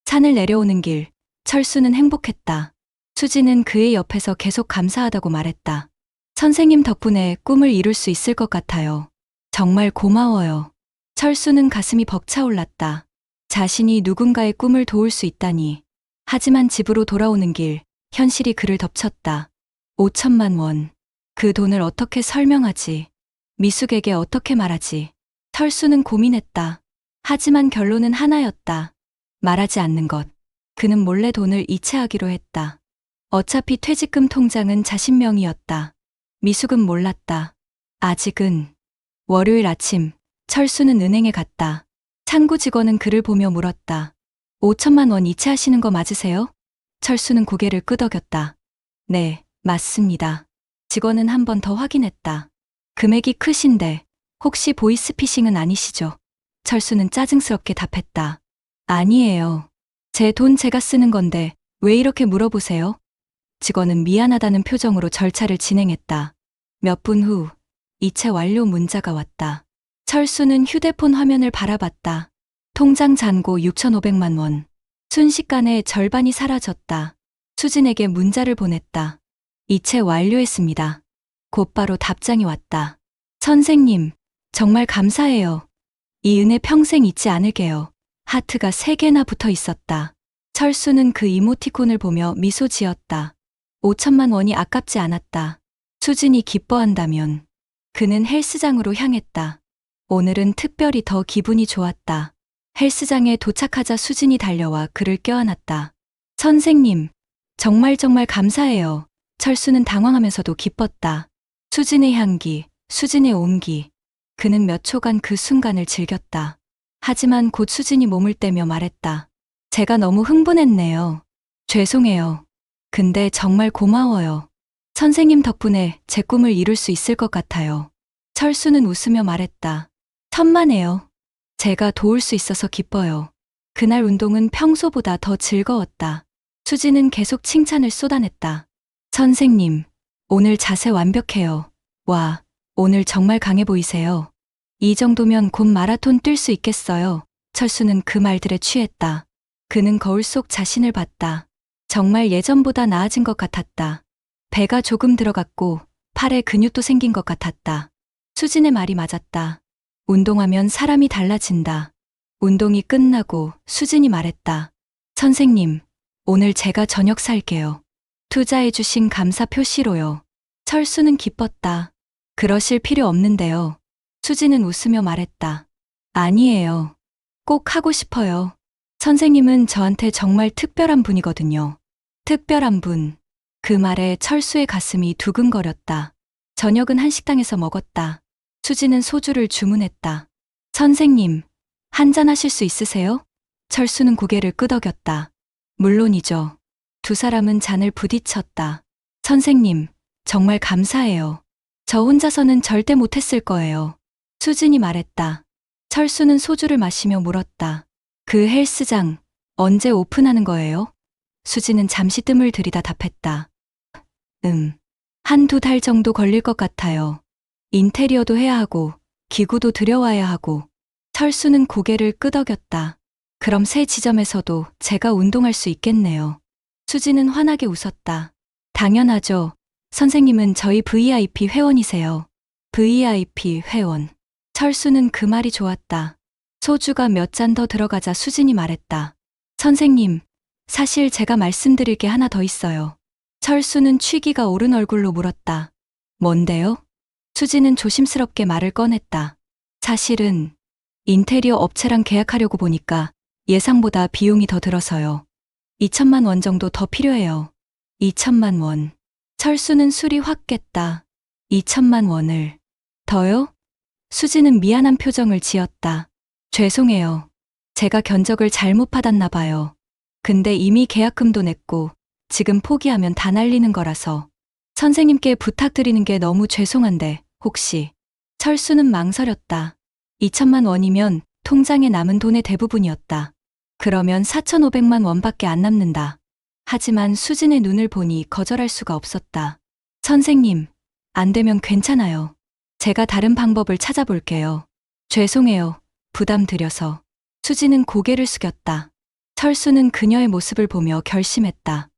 산을 내려오는 길, 철수는 행복했다. 수진은 그의 옆에서 계속 감사하다고 말했다. 선생님 덕분에 꿈을 이룰 수 있을 것 같아요. 정말 고마워요. 철수는 가슴이 벅차올랐다. 자신이 누군가의 꿈을 도울 수 있다니. 하지만 집으로 돌아오는 길, 현실이 그를 덮쳤다. 5천만 원. 그 돈을 어떻게 설명하지? 미숙에게 어떻게 말하지? 철수는 고민했다. 하지만 결론은 하나였다. 말하지 않는 것. 그는 몰래 돈을 이체하기로 했다. 어차피 퇴직금 통장은 자신 명이었다. 미숙은 몰랐다. 아직은. 월요일 아침, 철수는 은행에 갔다. 창구 직원은 그를 보며 물었다. 5천만 원 이체하시는 거 맞으세요? 철수는 고개를 끄덕였다. 네, 맞습니다. 직원은 한 번 더 확인했다. 금액이 크신데 혹시 보이스피싱은 아니시죠? 철수는 짜증스럽게 답했다. 아니에요. 제 돈 제가 쓰는 건데 왜 이렇게 물어보세요? 직원은 미안하다는 표정으로 절차를 진행했다. 몇 분 후 이체 완료 문자가 왔다. 철수는 휴대폰 화면을 바라봤다. 통장 잔고 6,500만 원. 순식간에 절반이 사라졌다. 수진에게 문자를 보냈다. 이체 완료했습니다. 곧바로 답장이 왔다. 선생님, 정말 감사해요. 이 은혜 평생 잊지 않을게요. 하트가 3개나 붙어 있었다. 철수는 그 이모티콘을 보며 미소 지었다. 5천만 원이 아깝지 않았다. 수진이 기뻐한다면. 그는 헬스장으로 향했다. 오늘은 특별히 더 기분이 좋았다. 헬스장에 도착하자 수진이 달려와 그를 껴안았다. 선생님, 정말 감사해요. 철수는 당황하면서도 기뻤다. 수진의 향기, 수진의 온기. 그는 몇 초간 그 순간을 즐겼다. 하지만 곧 수진이 몸을 떼며 말했다. 제가 너무 흥분했네요. 죄송해요. 근데 정말 고마워요. 선생님 덕분에 제 꿈을 이룰 수 있을 것 같아요. 철수는 웃으며 말했다. 천만에요. 제가 도울 수 있어서 기뻐요. 그날 운동은 평소보다 더 즐거웠다. 수지는 계속 칭찬을 쏟아냈다. 선생님, 오늘 자세 완벽해요. 와, 오늘 정말 강해 보이세요. 이 정도면 곧 마라톤 뛸 수 있겠어요. 철수는 그 말들에 취했다. 그는 거울 속 자신을 봤다. 정말 예전보다 나아진 것 같았다. 배가 조금 들어갔고 팔에 근육도 생긴 것 같았다. 수진의 말이 맞았다. 운동하면 사람이 달라진다. 운동이 끝나고 수진이 말했다. 선생님, 오늘 제가 저녁 살게요. 투자해주신 감사 표시로요. 철수는 기뻤다. 그러실 필요 없는데요. 수진은 웃으며 말했다. 아니에요. 꼭 하고 싶어요. 선생님은 저한테 정말 특별한 분이거든요. 특별한 분. 그 말에 철수의 가슴이 두근거렸다. 저녁은 한식당에서 먹었다. 수지는 소주를 주문했다. 선생님, 한잔 하실 수 있으세요? 철수는 고개를 끄덕였다. 물론이죠. 두 사람은 잔을 부딪혔다. 선생님, 정말 감사해요. 저 혼자서는 절대 못했을 거예요. 수진이 말했다. 철수는 소주를 마시며 물었다. 그 헬스장, 언제 오픈하는 거예요? 수진은 잠시 뜸을 들이다 답했다. 1~2달 정도 걸릴 것 같아요. 인테리어도 해야 하고 기구도 들여와야 하고. 철수는 고개를 끄덕였다. 그럼 새 지점에서도 제가 운동할 수 있겠네요. 수지는 환하게 웃었다. 당연하죠. 선생님은 저희 VIP 회원이세요. VIP 회원. 철수는 그 말이 좋았다. 소주가 몇 잔 더 들어가자 수진이 말했다. 선생님, 사실 제가 말씀드릴 게 하나 더 있어요. 철수는 취기가 오른 얼굴로 물었다. 뭔데요? 수지는 조심스럽게 말을 꺼냈다. 사실은 인테리어 업체랑 계약하려고 보니까 예상보다 비용이 더 들어서요. 2천만 원 정도 더 필요해요. 2천만 원. 철수는 술이 확 깼다. 2천만 원을. 더요? 수지는 미안한 표정을 지었다. 죄송해요. 제가 견적을 잘못 받았나 봐요. 근데 이미 계약금도 냈고 지금 포기하면 다 날리는 거라서 선생님께 부탁드리는 게 너무 죄송한데 혹시. 철수는 망설였다. 2천만 원이면 통장에 남은 돈의 대부분이었다. 그러면 4,500만 원밖에 안 남는다. 하지만 수진의 눈을 보니 거절할 수가 없었다. 선생님, 안 되면 괜찮아요. 제가 다른 방법을 찾아볼게요. 죄송해요. 부담 드려서. 수지는 고개를 숙였다. 철수는 그녀의 모습을 보며 결심했다.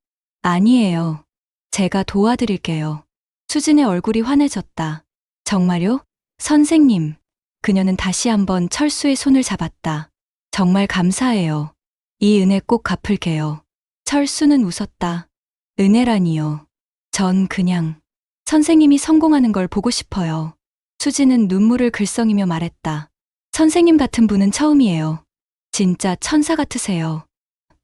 아니에요. 제가 도와드릴게요. 수진의 얼굴이 환해졌다. 정말요? 선생님. 그녀는 다시 한번 철수의 손을 잡았다. 정말 감사해요. 이 은혜 꼭 갚을게요. 철수는 웃었다. 은혜라니요. 전 그냥 선생님이 성공하는 걸 보고 싶어요. 수지는 눈물을 글썽이며 말했다. 선생님 같은 분은 처음이에요. 진짜 천사 같으세요.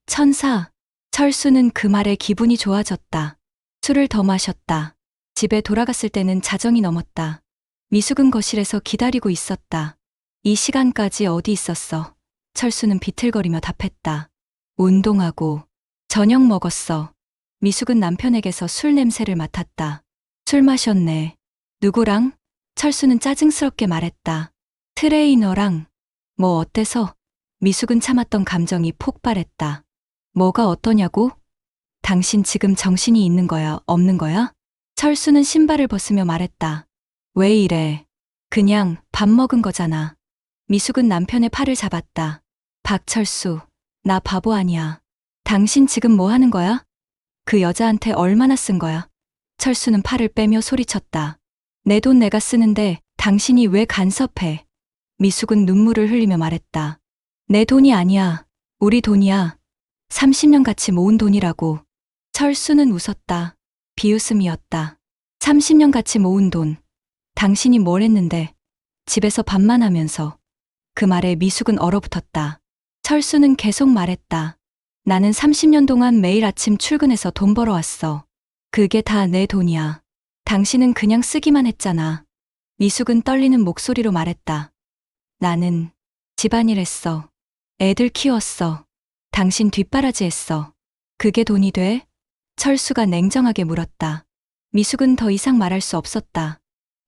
천사. 철수는 그 말에 기분이 좋아졌다. 술을 더 마셨다. 집에 돌아갔을 때는 자정이 넘었다. 미숙은 거실에서 기다리고 있었다. 이 시간까지 어디 있었어? 철수는 비틀거리며 답했다. 운동하고 저녁 먹었어. 미숙은 남편에게서 술 냄새를 맡았다. 술 마셨네. 누구랑? 철수는 짜증스럽게 말했다. 트레이너랑. 뭐 어때서? 미숙은 참았던 감정이 폭발했다. 뭐가 어떠냐고? 당신 지금 정신이 있는 거야, 없는 거야? 철수는 신발을 벗으며 말했다. 왜 이래? 그냥 밥 먹은 거잖아. 미숙은 남편의 팔을 잡았다. 박철수, 나 바보 아니야. 당신 지금 뭐 하는 거야? 그 여자한테 얼마나 쓴 거야? 철수는 팔을 빼며 소리쳤다. 내 돈 내가 쓰는데 당신이 왜 간섭해? 미숙은 눈물을 흘리며 말했다. 내 돈이 아니야. 우리 돈이야. 30년 같이 모은 돈이라고. 철수는 웃었다. 비웃음이었다. 30년 같이 모은 돈. 당신이 뭘 했는데? 집에서 밥만 하면서. 그 말에 미숙은 얼어붙었다. 철수는 계속 말했다. 나는 30년 동안 매일 아침 출근해서 돈 벌어왔어. 그게 다 내 돈이야. 당신은 그냥 쓰기만 했잖아. 미숙은 떨리는 목소리로 말했다. 나는 집안일 했어. 애들 키웠어. 당신 뒷바라지 했어. 그게 돈이 돼? 철수가 냉정하게 물었다. 미숙은 더 이상 말할 수 없었다.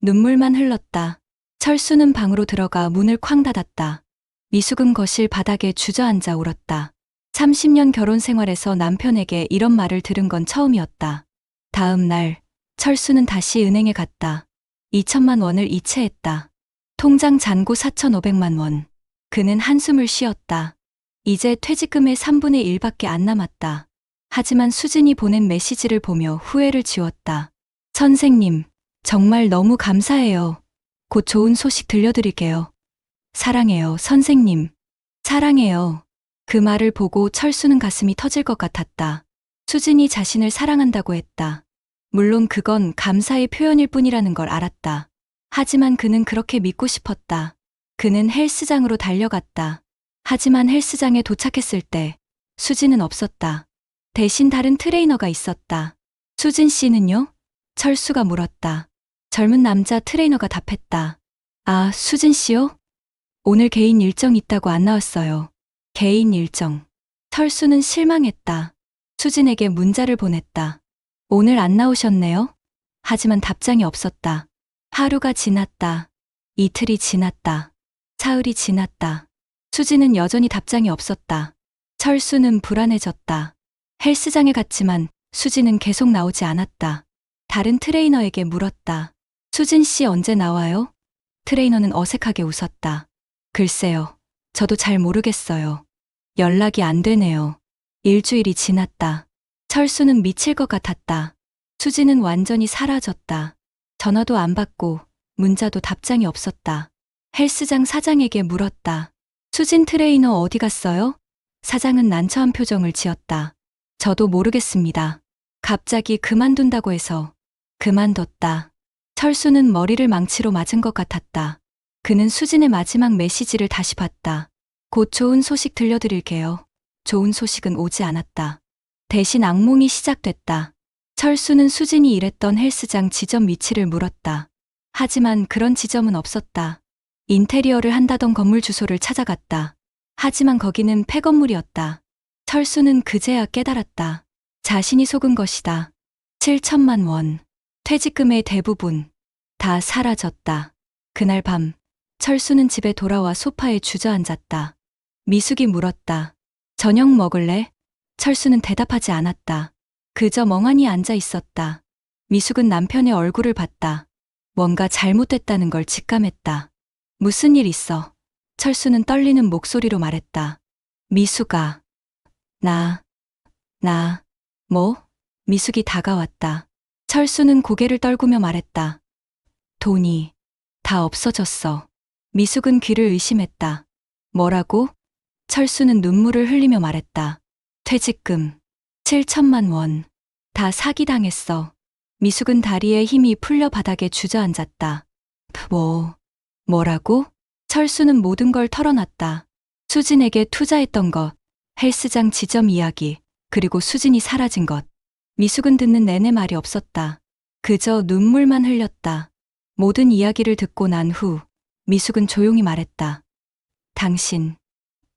눈물만 흘렀다. 철수는 방으로 들어가 문을 쾅 닫았다. 미숙은 거실 바닥에 주저앉아 울었다. 30년 결혼 생활에서 남편에게 이런 말을 들은 건 처음이었다. 다음 날, 철수는 다시 은행에 갔다. 2천만 원을 이체했다. 통장 잔고 4,500만 원. 그는 한숨을 쉬었다. 이제 퇴직금의 3분의 1밖에 안 남았다. 하지만 수진이 보낸 메시지를 보며 후회를 지웠다. 선생님, 정말 너무 감사해요. 곧 좋은 소식 들려드릴게요. 사랑해요, 선생님. 사랑해요. 그 말을 보고 철수는 가슴이 터질 것 같았다. 수진이 자신을 사랑한다고 했다. 물론 그건 감사의 표현일 뿐이라는 걸 알았다. 하지만 그는 그렇게 믿고 싶었다. 그는 헬스장으로 달려갔다. 하지만 헬스장에 도착했을 때 수진은 없었다. 대신 다른 트레이너가 있었다. 수진 씨는요? 철수가 물었다. 젊은 남자 트레이너가 답했다. 아, 수진 씨요? 오늘 개인 일정 있다고 안 나왔어요. 개인 일정. 철수는 실망했다. 수진에게 문자를 보냈다. 오늘 안 나오셨네요? 하지만 답장이 없었다. 하루가 지났다. 이틀이 지났다. 사흘이 지났다. 수진은 여전히 답장이 없었다. 철수는 불안해졌다. 헬스장에 갔지만 수진은 계속 나오지 않았다. 다른 트레이너에게 물었다. 수진 씨 언제 나와요? 트레이너는 어색하게 웃었다. 글쎄요. 저도 잘 모르겠어요. 연락이 안 되네요. 일주일이 지났다. 철수는 미칠 것 같았다. 수지는 완전히 사라졌다. 전화도 안 받고 문자도 답장이 없었다. 헬스장 사장에게 물었다. 수진 트레이너 어디 갔어요? 사장은 난처한 표정을 지었다. 저도 모르겠습니다. 갑자기 그만둔다고 해서 그만뒀다. 철수는 머리를 망치로 맞은 것 같았다. 그는 수진의 마지막 메시지를 다시 봤다. 곧 좋은 소식 들려드릴게요. 좋은 소식은 오지 않았다. 대신 악몽이 시작됐다. 철수는 수진이 일했던 헬스장 지점 위치를 물었다. 하지만 그런 지점은 없었다. 인테리어를 한다던 건물 주소를 찾아갔다. 하지만 거기는 폐건물이었다. 철수는 그제야 깨달았다. 자신이 속은 것이다. 7천만 원. 퇴직금의 대부분. 다 사라졌다. 그날 밤, 철수는 집에 돌아와 소파에 주저앉았다. 미숙이 물었다. 저녁 먹을래? 철수는 대답하지 않았다. 그저 멍하니 앉아 있었다. 미숙은 남편의 얼굴을 봤다. 뭔가 잘못됐다는 걸 직감했다. 무슨 일 있어? 철수는 떨리는 목소리로 말했다. 미숙아. 뭐? 미숙이 다가왔다. 철수는 고개를 떨구며 말했다. 돈이 다 없어졌어. 미숙은 귀를 의심했다. 뭐라고? 철수는 눈물을 흘리며 말했다. 퇴직금 7천만 원. 다 사기당했어. 미숙은 다리에 힘이 풀려 바닥에 주저앉았다. 뭐라고? 철수는 모든 걸 털어놨다. 수진에게 투자했던 것, 헬스장 지점 이야기, 그리고 수진이 사라진 것. 미숙은 듣는 내내 말이 없었다. 그저 눈물만 흘렸다. 모든 이야기를 듣고 난 후 미숙은 조용히 말했다. 당신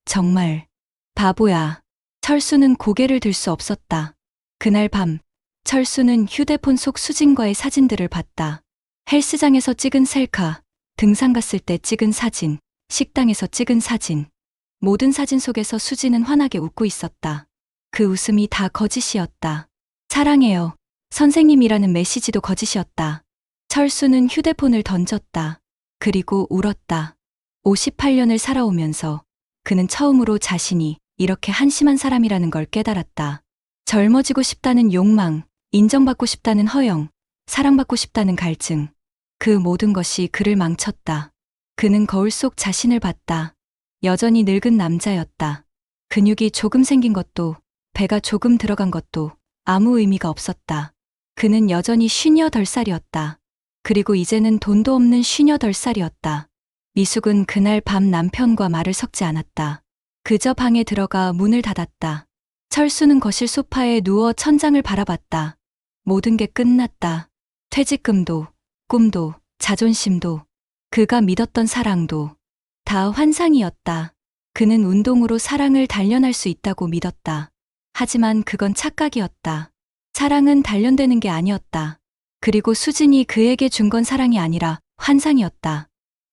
정말 바보야. 철수는 고개를 들 수 없었다. 그날 밤 철수는 휴대폰 속 수진과의 사진들을 봤다. 헬스장에서 찍은 셀카, 등산 갔을 때 찍은 사진, 식당에서 찍은 사진. 모든 사진 속에서 수진은 환하게 웃고 있었다. 그 웃음이 다 거짓이었다. 사랑해요. 선생님이라는 메시지도 거짓이었다. 철수는 휴대폰을 던졌다. 그리고 울었다. 58년을 살아오면서 그는 처음으로 자신이 이렇게 한심한 사람이라는 걸 깨달았다. 젊어지고 싶다는 욕망, 인정받고 싶다는 허영, 사랑받고 싶다는 갈증. 그 모든 것이 그를 망쳤다. 그는 거울 속 자신을 봤다. 여전히 늙은 남자였다. 근육이 조금 생긴 것도, 배가 조금 들어간 것도 아무 의미가 없었다. 그는 여전히 58살이었다. 그리고 이제는 돈도 없는 58살이었다. 미숙은 그날 밤 남편과 말을 섞지 않았다. 그저 방에 들어가 문을 닫았다. 철수는 거실 소파에 누워 천장을 바라봤다. 모든 게 끝났다. 퇴직금도, 꿈도, 자존심도, 그가 믿었던 사랑도 다 환상이었다. 그는 운동으로 사랑을 단련할 수 있다고 믿었다. 하지만 그건 착각이었다. 사랑은 단련되는 게 아니었다. 그리고 수진이 그에게 준 건 사랑이 아니라 환상이었다.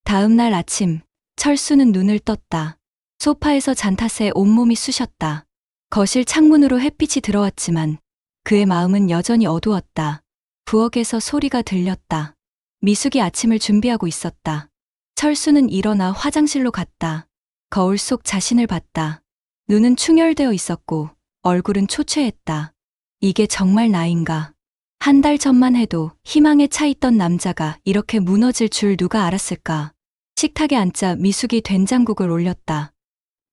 다음 날 아침, 철수는 눈을 떴다. 소파에서 잔탓에 온몸이 쑤셨다. 거실 창문으로 햇빛이 들어왔지만 그의 마음은 여전히 어두웠다. 부엌에서 소리가 들렸다. 미숙이 아침을 준비하고 있었다. 철수는 일어나 화장실로 갔다. 거울 속 자신을 봤다. 눈은 충혈되어 있었고 얼굴은 초췌했다. 이게 정말 나인가? 한 달 전만 해도 희망에 차 있던 남자가 이렇게 무너질 줄 누가 알았을까? 식탁에 앉자 미숙이 된장국을 올렸다.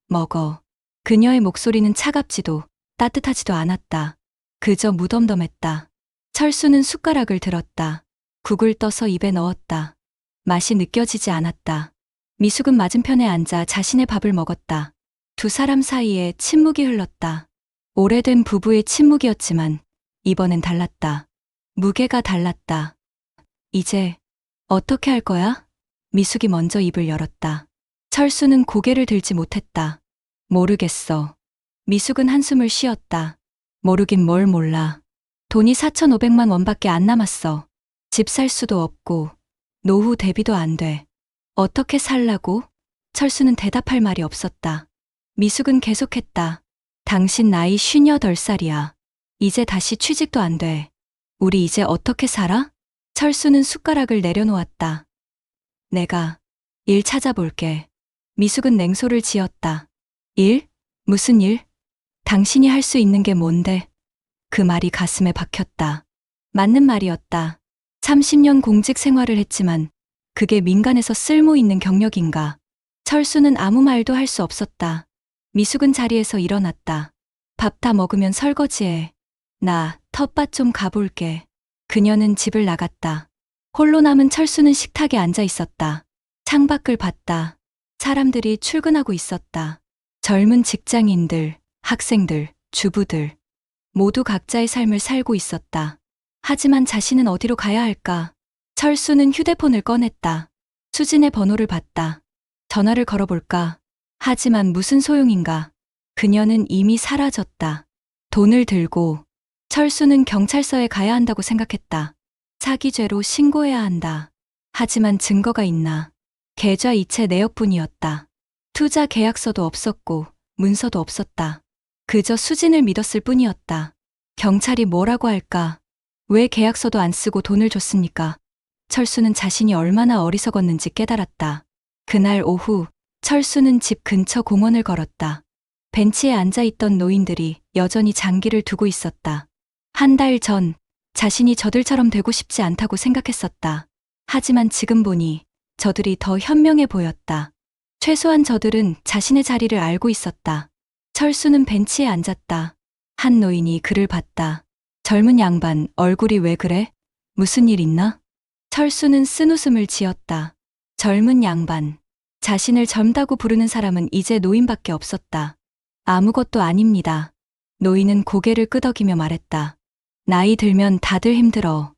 먹어. 그녀의 목소리는 차갑지도 따뜻하지도 않았다. 그저 무덤덤했다. 철수는 숟가락을 들었다. 국을 떠서 입에 넣었다. 맛이 느껴지지 않았다. 미숙은 맞은편에 앉아 자신의 밥을 먹었다. 두 사람 사이에 침묵이 흘렀다. 오래된 부부의 침묵이었지만 이번엔 달랐다. 무게가 달랐다. 이제 어떻게 할 거야? 미숙이 먼저 입을 열었다. 철수는 고개를 들지 못했다. 모르겠어. 미숙은 한숨을 쉬었다. 모르긴 뭘 몰라. 돈이 4,500만 원밖에 안 남았어. 집 살 수도 없고 노후 대비도 안 돼. 어떻게 살라고? 철수는 대답할 말이 없었다. 미숙은 계속했다. 당신 나이 58살이야. 이제 다시 취직도 안 돼. 우리 이제 어떻게 살아? 철수는 숟가락을 내려놓았다. 내가 일 찾아볼게. 미숙은 냉소를 지었다. 일? 무슨 일? 당신이 할 수 있는 게 뭔데? 그 말이 가슴에 박혔다. 맞는 말이었다. 30년 공직 생활을 했지만 그게 민간에서 쓸모 있는 경력인가? 철수는 아무 말도 할 수 없었다. 미숙은 자리에서 일어났다. 밥 다 먹으면 설거지해. 나 텃밭 좀 가볼게. 그녀는 집을 나갔다. 홀로 남은 철수는 식탁에 앉아 있었다. 창밖을 봤다. 사람들이 출근하고 있었다. 젊은 직장인들, 학생들, 주부들. 모두 각자의 삶을 살고 있었다. 하지만 자신은 어디로 가야 할까? 철수는 휴대폰을 꺼냈다. 수진의 번호를 봤다. 전화를 걸어볼까? 하지만 무슨 소용인가? 그녀는 이미 사라졌다. 돈을 들고 철수는 경찰서에 가야 한다고 생각했다. 사기죄로 신고해야 한다. 하지만 증거가 있나? 계좌 이체 내역뿐이었다. 투자 계약서도 없었고 문서도 없었다. 그저 수진을 믿었을 뿐이었다. 경찰이 뭐라고 할까? 왜 계약서도 안 쓰고 돈을 줬습니까? 철수는 자신이 얼마나 어리석었는지 깨달았다. 그날 오후 철수는 집 근처 공원을 걸었다. 벤치에 앉아있던 노인들이 여전히 장기를 두고 있었다. 한 달 전 자신이 저들처럼 되고 싶지 않다고 생각했었다. 하지만 지금 보니 저들이 더 현명해 보였다. 최소한 저들은 자신의 자리를 알고 있었다. 철수는 벤치에 앉았다. 한 노인이 그를 봤다. 젊은 양반, 얼굴이 왜 그래? 무슨 일 있나? 철수는 쓴웃음을 지었다. 젊은 양반. 자신을 젊다고 부르는 사람은 이제 노인밖에 없었다. 아무것도 아닙니다. 노인은 고개를 끄덕이며 말했다. 나이 들면 다들 힘들어.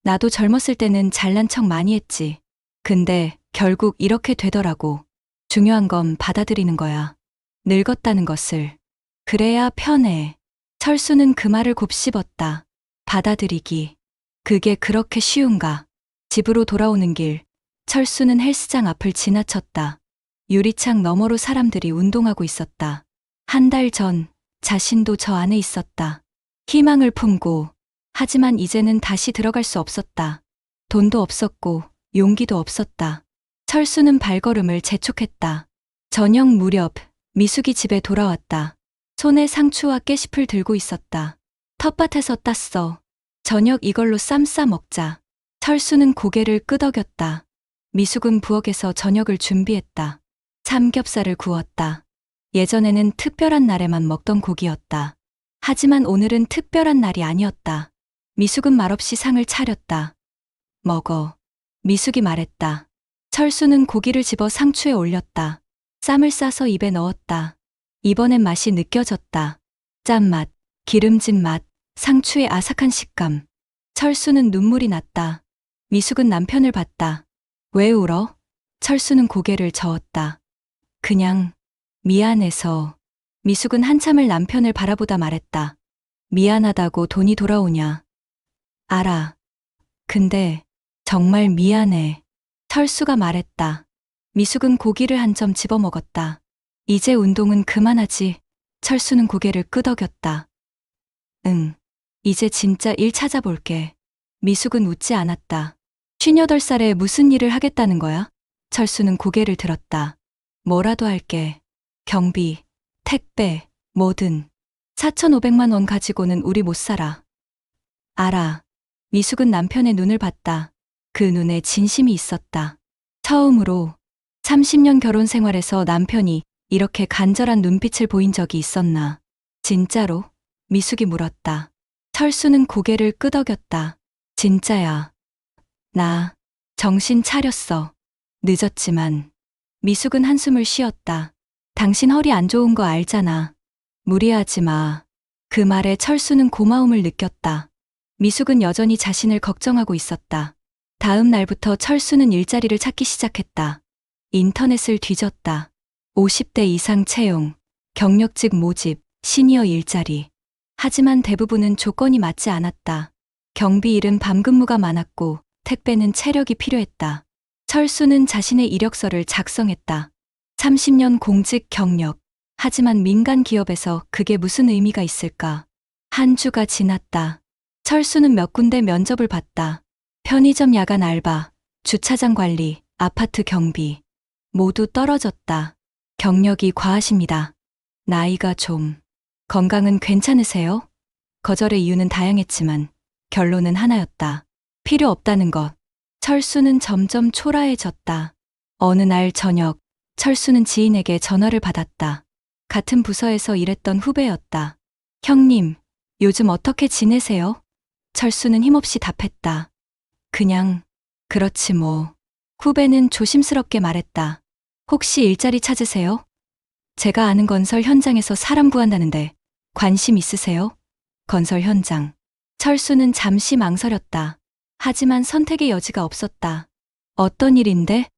나도 젊었을 때는 잘난 척 많이 했지. 근데 결국 이렇게 되더라고. 중요한 건 받아들이는 거야. 늙었다는 것을. 그래야 편해. 철수는 그 말을 곱씹었다. 받아들이기. 그게 그렇게 쉬운가? 집으로 돌아오는 길, 철수는 헬스장 앞을 지나쳤다. 유리창 너머로 사람들이 운동하고 있었다. 한 달 전 자신도 저 안에 있었다. 희망을 품고, 하지만 이제는 다시 들어갈 수 없었다. 돈도 없었고 용기도 없었다. 철수는 발걸음을 재촉했다. 저녁 무렵 미숙이 집에 돌아왔다. 손에 상추와 깨잎을 들고 있었다. 텃밭에서 땄어. 저녁 이걸로 쌈 싸 먹자. 철수는 고개를 끄덕였다. 미숙은 부엌에서 저녁을 준비했다. 삼겹살을 구웠다. 예전에는 특별한 날에만 먹던 고기였다. 하지만 오늘은 특별한 날이 아니었다. 미숙은 말없이 상을 차렸다. 먹어. 미숙이 말했다. 철수는 고기를 집어 상추에 올렸다. 쌈을 싸서 입에 넣었다. 이번엔 맛이 느껴졌다. 짠맛, 기름진 맛, 상추의 아삭한 식감. 철수는 눈물이 났다. 미숙은 남편을 봤다. 왜 울어? 철수는 고개를 저었다. 그냥 미안해서. 미숙은 한참을 남편을 바라보다 말했다. 미안하다고 돈이 돌아오냐? 알아. 근데 정말 미안해. 철수가 말했다. 미숙은 고기를 한 점 집어먹었다. 이제 운동은 그만하지. 철수는 고개를 끄덕였다. 응. 이제 진짜 일 찾아볼게. 미숙은 웃지 않았다. 58살에 무슨 일을 하겠다는 거야? 철수는 고개를 들었다. 뭐라도 할게. 경비, 택배, 뭐든. 4,500만 원 가지고는 우리 못 살아. 알아. 미숙은 남편의 눈을 봤다. 그 눈에 진심이 있었다. 처음으로 30년 결혼 생활에서 남편이 이렇게 간절한 눈빛을 보인 적이 있었나? 진짜로? 미숙이 물었다. 철수는 고개를 끄덕였다. 진짜야. 나 정신 차렸어. 늦었지만. 미숙은 한숨을 쉬었다. 당신 허리 안 좋은 거 알잖아. 무리하지 마. 그 말에 철수는 고마움을 느꼈다. 미숙은 여전히 자신을 걱정하고 있었다. 다음 날부터 철수는 일자리를 찾기 시작했다. 인터넷을 뒤졌다. 50대 이상 채용, 경력직 모집, 시니어 일자리. 하지만 대부분은 조건이 맞지 않았다. 경비 일은 밤근무가 많았고 택배는 체력이 필요했다. 철수는 자신의 이력서를 작성했다. 30년 공직 경력. 하지만 민간 기업에서 그게 무슨 의미가 있을까? 한 주가 지났다. 철수는 몇 군데 면접을 봤다. 편의점 야간 알바, 주차장 관리, 아파트 경비. 모두 떨어졌다. 경력이 과하십니다. 나이가 좀. 건강은 괜찮으세요? 거절의 이유는 다양했지만 결론은 하나였다. 필요 없다는 것. 철수는 점점 초라해졌다. 어느 날 저녁, 철수는 지인에게 전화를 받았다. 같은 부서에서 일했던 후배였다. 형님, 요즘 어떻게 지내세요? 철수는 힘없이 답했다. 그냥, 그렇지 뭐. 후배는 조심스럽게 말했다. 혹시 일자리 찾으세요? 제가 아는 건설 현장에서 사람 구한다는데 관심 있으세요? 건설 현장. 철수는 잠시 망설였다. 하지만 선택의 여지가 없었다. 어떤 일인데?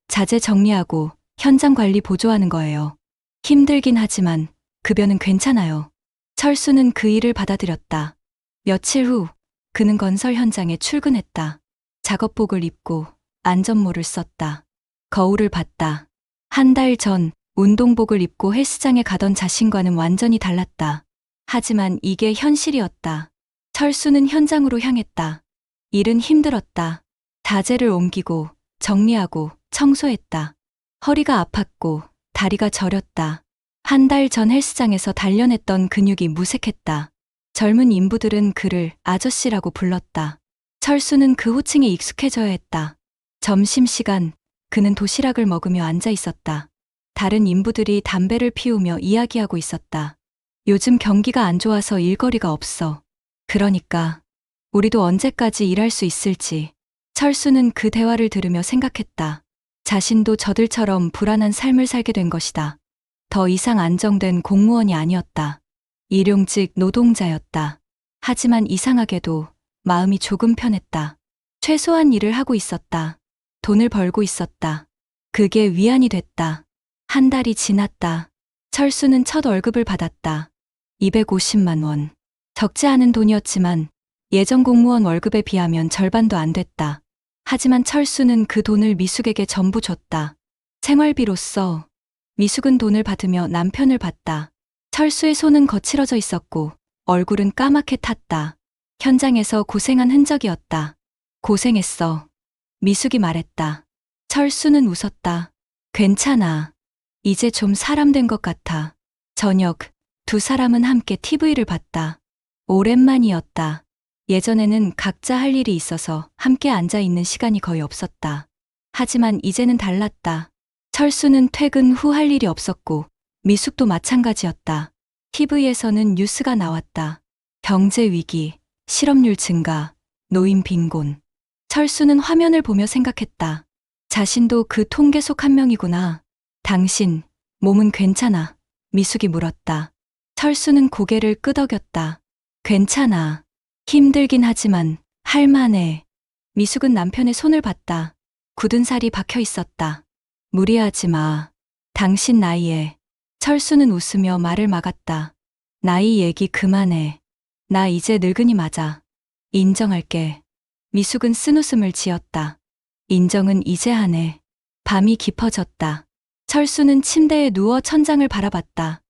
자재 정리하고 현장 관리 보조하는 거예요. 힘들긴 하지만 급여는 괜찮아요. 철수는 그 일을 받아들였다. 며칠 후 그는 건설 현장에 출근했다. 작업복을 입고 안전모를 썼다. 거울을 봤다. 한 달 전 운동복을 입고 헬스장에 가던 자신과는 완전히 달랐다. 하지만 이게 현실이었다. 철수는 현장으로 향했다. 일은 힘들었다. 자재를 옮기고 정리하고 청소했다. 허리가 아팠고 다리가 저렸다. 한 달 전 헬스장에서 단련했던 근육이 무색했다. 젊은 인부들은 그를 아저씨라고 불렀다. 철수는 그 호칭에 익숙해져야 했다. 점심시간 그는 도시락을 먹으며 앉아 있었다. 다른 인부들이 담배를 피우며 이야기하고 있었다. 요즘 경기가 안 좋아서 일거리가 없어. 그러니까 우리도 언제까지 일할 수 있을지. 철수는 그 대화를 들으며 생각했다. 자신도 저들처럼 불안한 삶을 살게 된 것이다. 더 이상 안정된 공무원이 아니었다. 일용직 노동자였다. 하지만 이상하게도 마음이 조금 편했다. 최소한 일을 하고 있었다. 돈을 벌고 있었다. 그게 위안이 됐다. 한 달이 지났다. 철수는 첫 월급을 받았다. 250만 원. 적지 않은 돈이었지만 예전 공무원 월급에 비하면 절반도 안 됐다. 하지만 철수는 그 돈을 미숙에게 전부 줬다. 생활비로서. 미숙은 돈을 받으며 남편을 봤다. 철수의 손은 거칠어져 있었고 얼굴은 까맣게 탔다. 현장에서 고생한 흔적이었다. 고생했어. 미숙이 말했다. 철수는 웃었다. 괜찮아. 이제 좀 사람 된 것 같아. 저녁, 두 사람은 함께 TV를 봤다. 오랜만이었다. 예전에는 각자 할 일이 있어서 함께 앉아 있는 시간이 거의 없었다. 하지만 이제는 달랐다. 철수는 퇴근 후 할 일이 없었고 미숙도 마찬가지였다. TV에서는 뉴스가 나왔다. 경제 위기, 실업률 증가, 노인 빈곤. 철수는 화면을 보며 생각했다. 자신도 그 통계 속 한 명이구나. 당신, 몸은 괜찮아? 미숙이 물었다. 철수는 고개를 끄덕였다. 괜찮아. 힘들긴 하지만 할만해. 미숙은 남편의 손을 봤다. 굳은 살이 박혀 있었다. 무리하지 마. 당신 나이에. 철수는 웃으며 말을 막았다. 나이 얘기 그만해. 나 이제 늙은이 맞아. 인정할게. 미숙은 쓴웃음을 지었다. 인정은 이제 하네. 밤이 깊어졌다. 철수는 침대에 누워 천장을 바라봤다.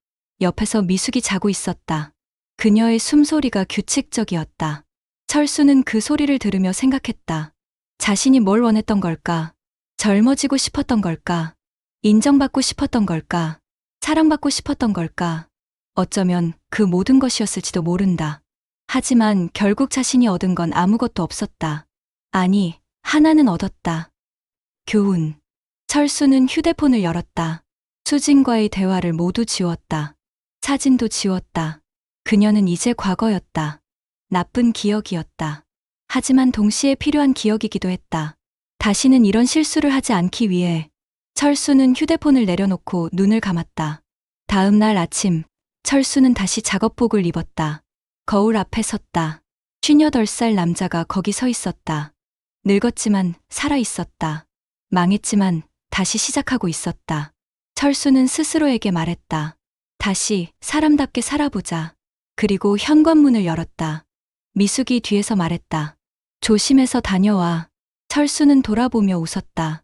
옆에서 미숙이 자고 있었다. 그녀의 숨소리가 규칙적이었다. 철수는 그 소리를 들으며 생각했다. 자신이 뭘 원했던 걸까? 젊어지고 싶었던 걸까? 인정받고 싶었던 걸까? 사랑받고 싶었던 걸까? 어쩌면 그 모든 것이었을지도 모른다. 하지만 결국 자신이 얻은 건 아무것도 없었다. 아니, 하나는 얻었다. 교훈. 철수는 휴대폰을 열었다. 수진과의 대화를 모두 지웠다. 사진도 지웠다. 그녀는 이제 과거였다. 나쁜 기억이었다. 하지만 동시에 필요한 기억이기도 했다. 다시는 이런 실수를 하지 않기 위해 철수는 휴대폰을 내려놓고 눈을 감았다. 다음 날 아침, 철수는 다시 작업복을 입었다. 거울 앞에 섰다. 58살 남자가 거기 서 있었다. 늙었지만 살아 있었다. 망했지만 다시 시작하고 있었다. 철수는 스스로에게 말했다. 다시 사람답게 살아보자. 그리고 현관문을 열었다. 미숙이 뒤에서 말했다. 조심해서 다녀와. 철수는 돌아보며 웃었다.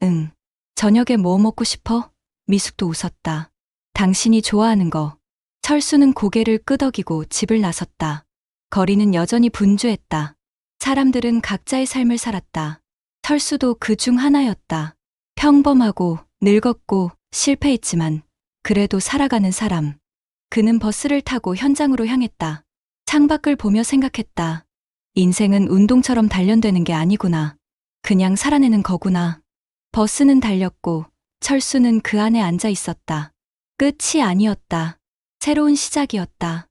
응. 저녁에 뭐 먹고 싶어? 미숙도 웃었다. 당신이 좋아하는 거. 철수는 고개를 끄덕이고 집을 나섰다. 거리는 여전히 분주했다. 사람들은 각자의 삶을 살았다. 철수도 그 중 하나였다. 평범하고 늙었고 실패했지만 그래도 살아가는 사람. 그는 버스를 타고 현장으로 향했다. 창밖을 보며 생각했다. 인생은 운동처럼 단련되는 게 아니구나. 그냥 살아내는 거구나. 버스는 달렸고 철수는 그 안에 앉아 있었다. 끝이 아니었다. 새로운 시작이었다.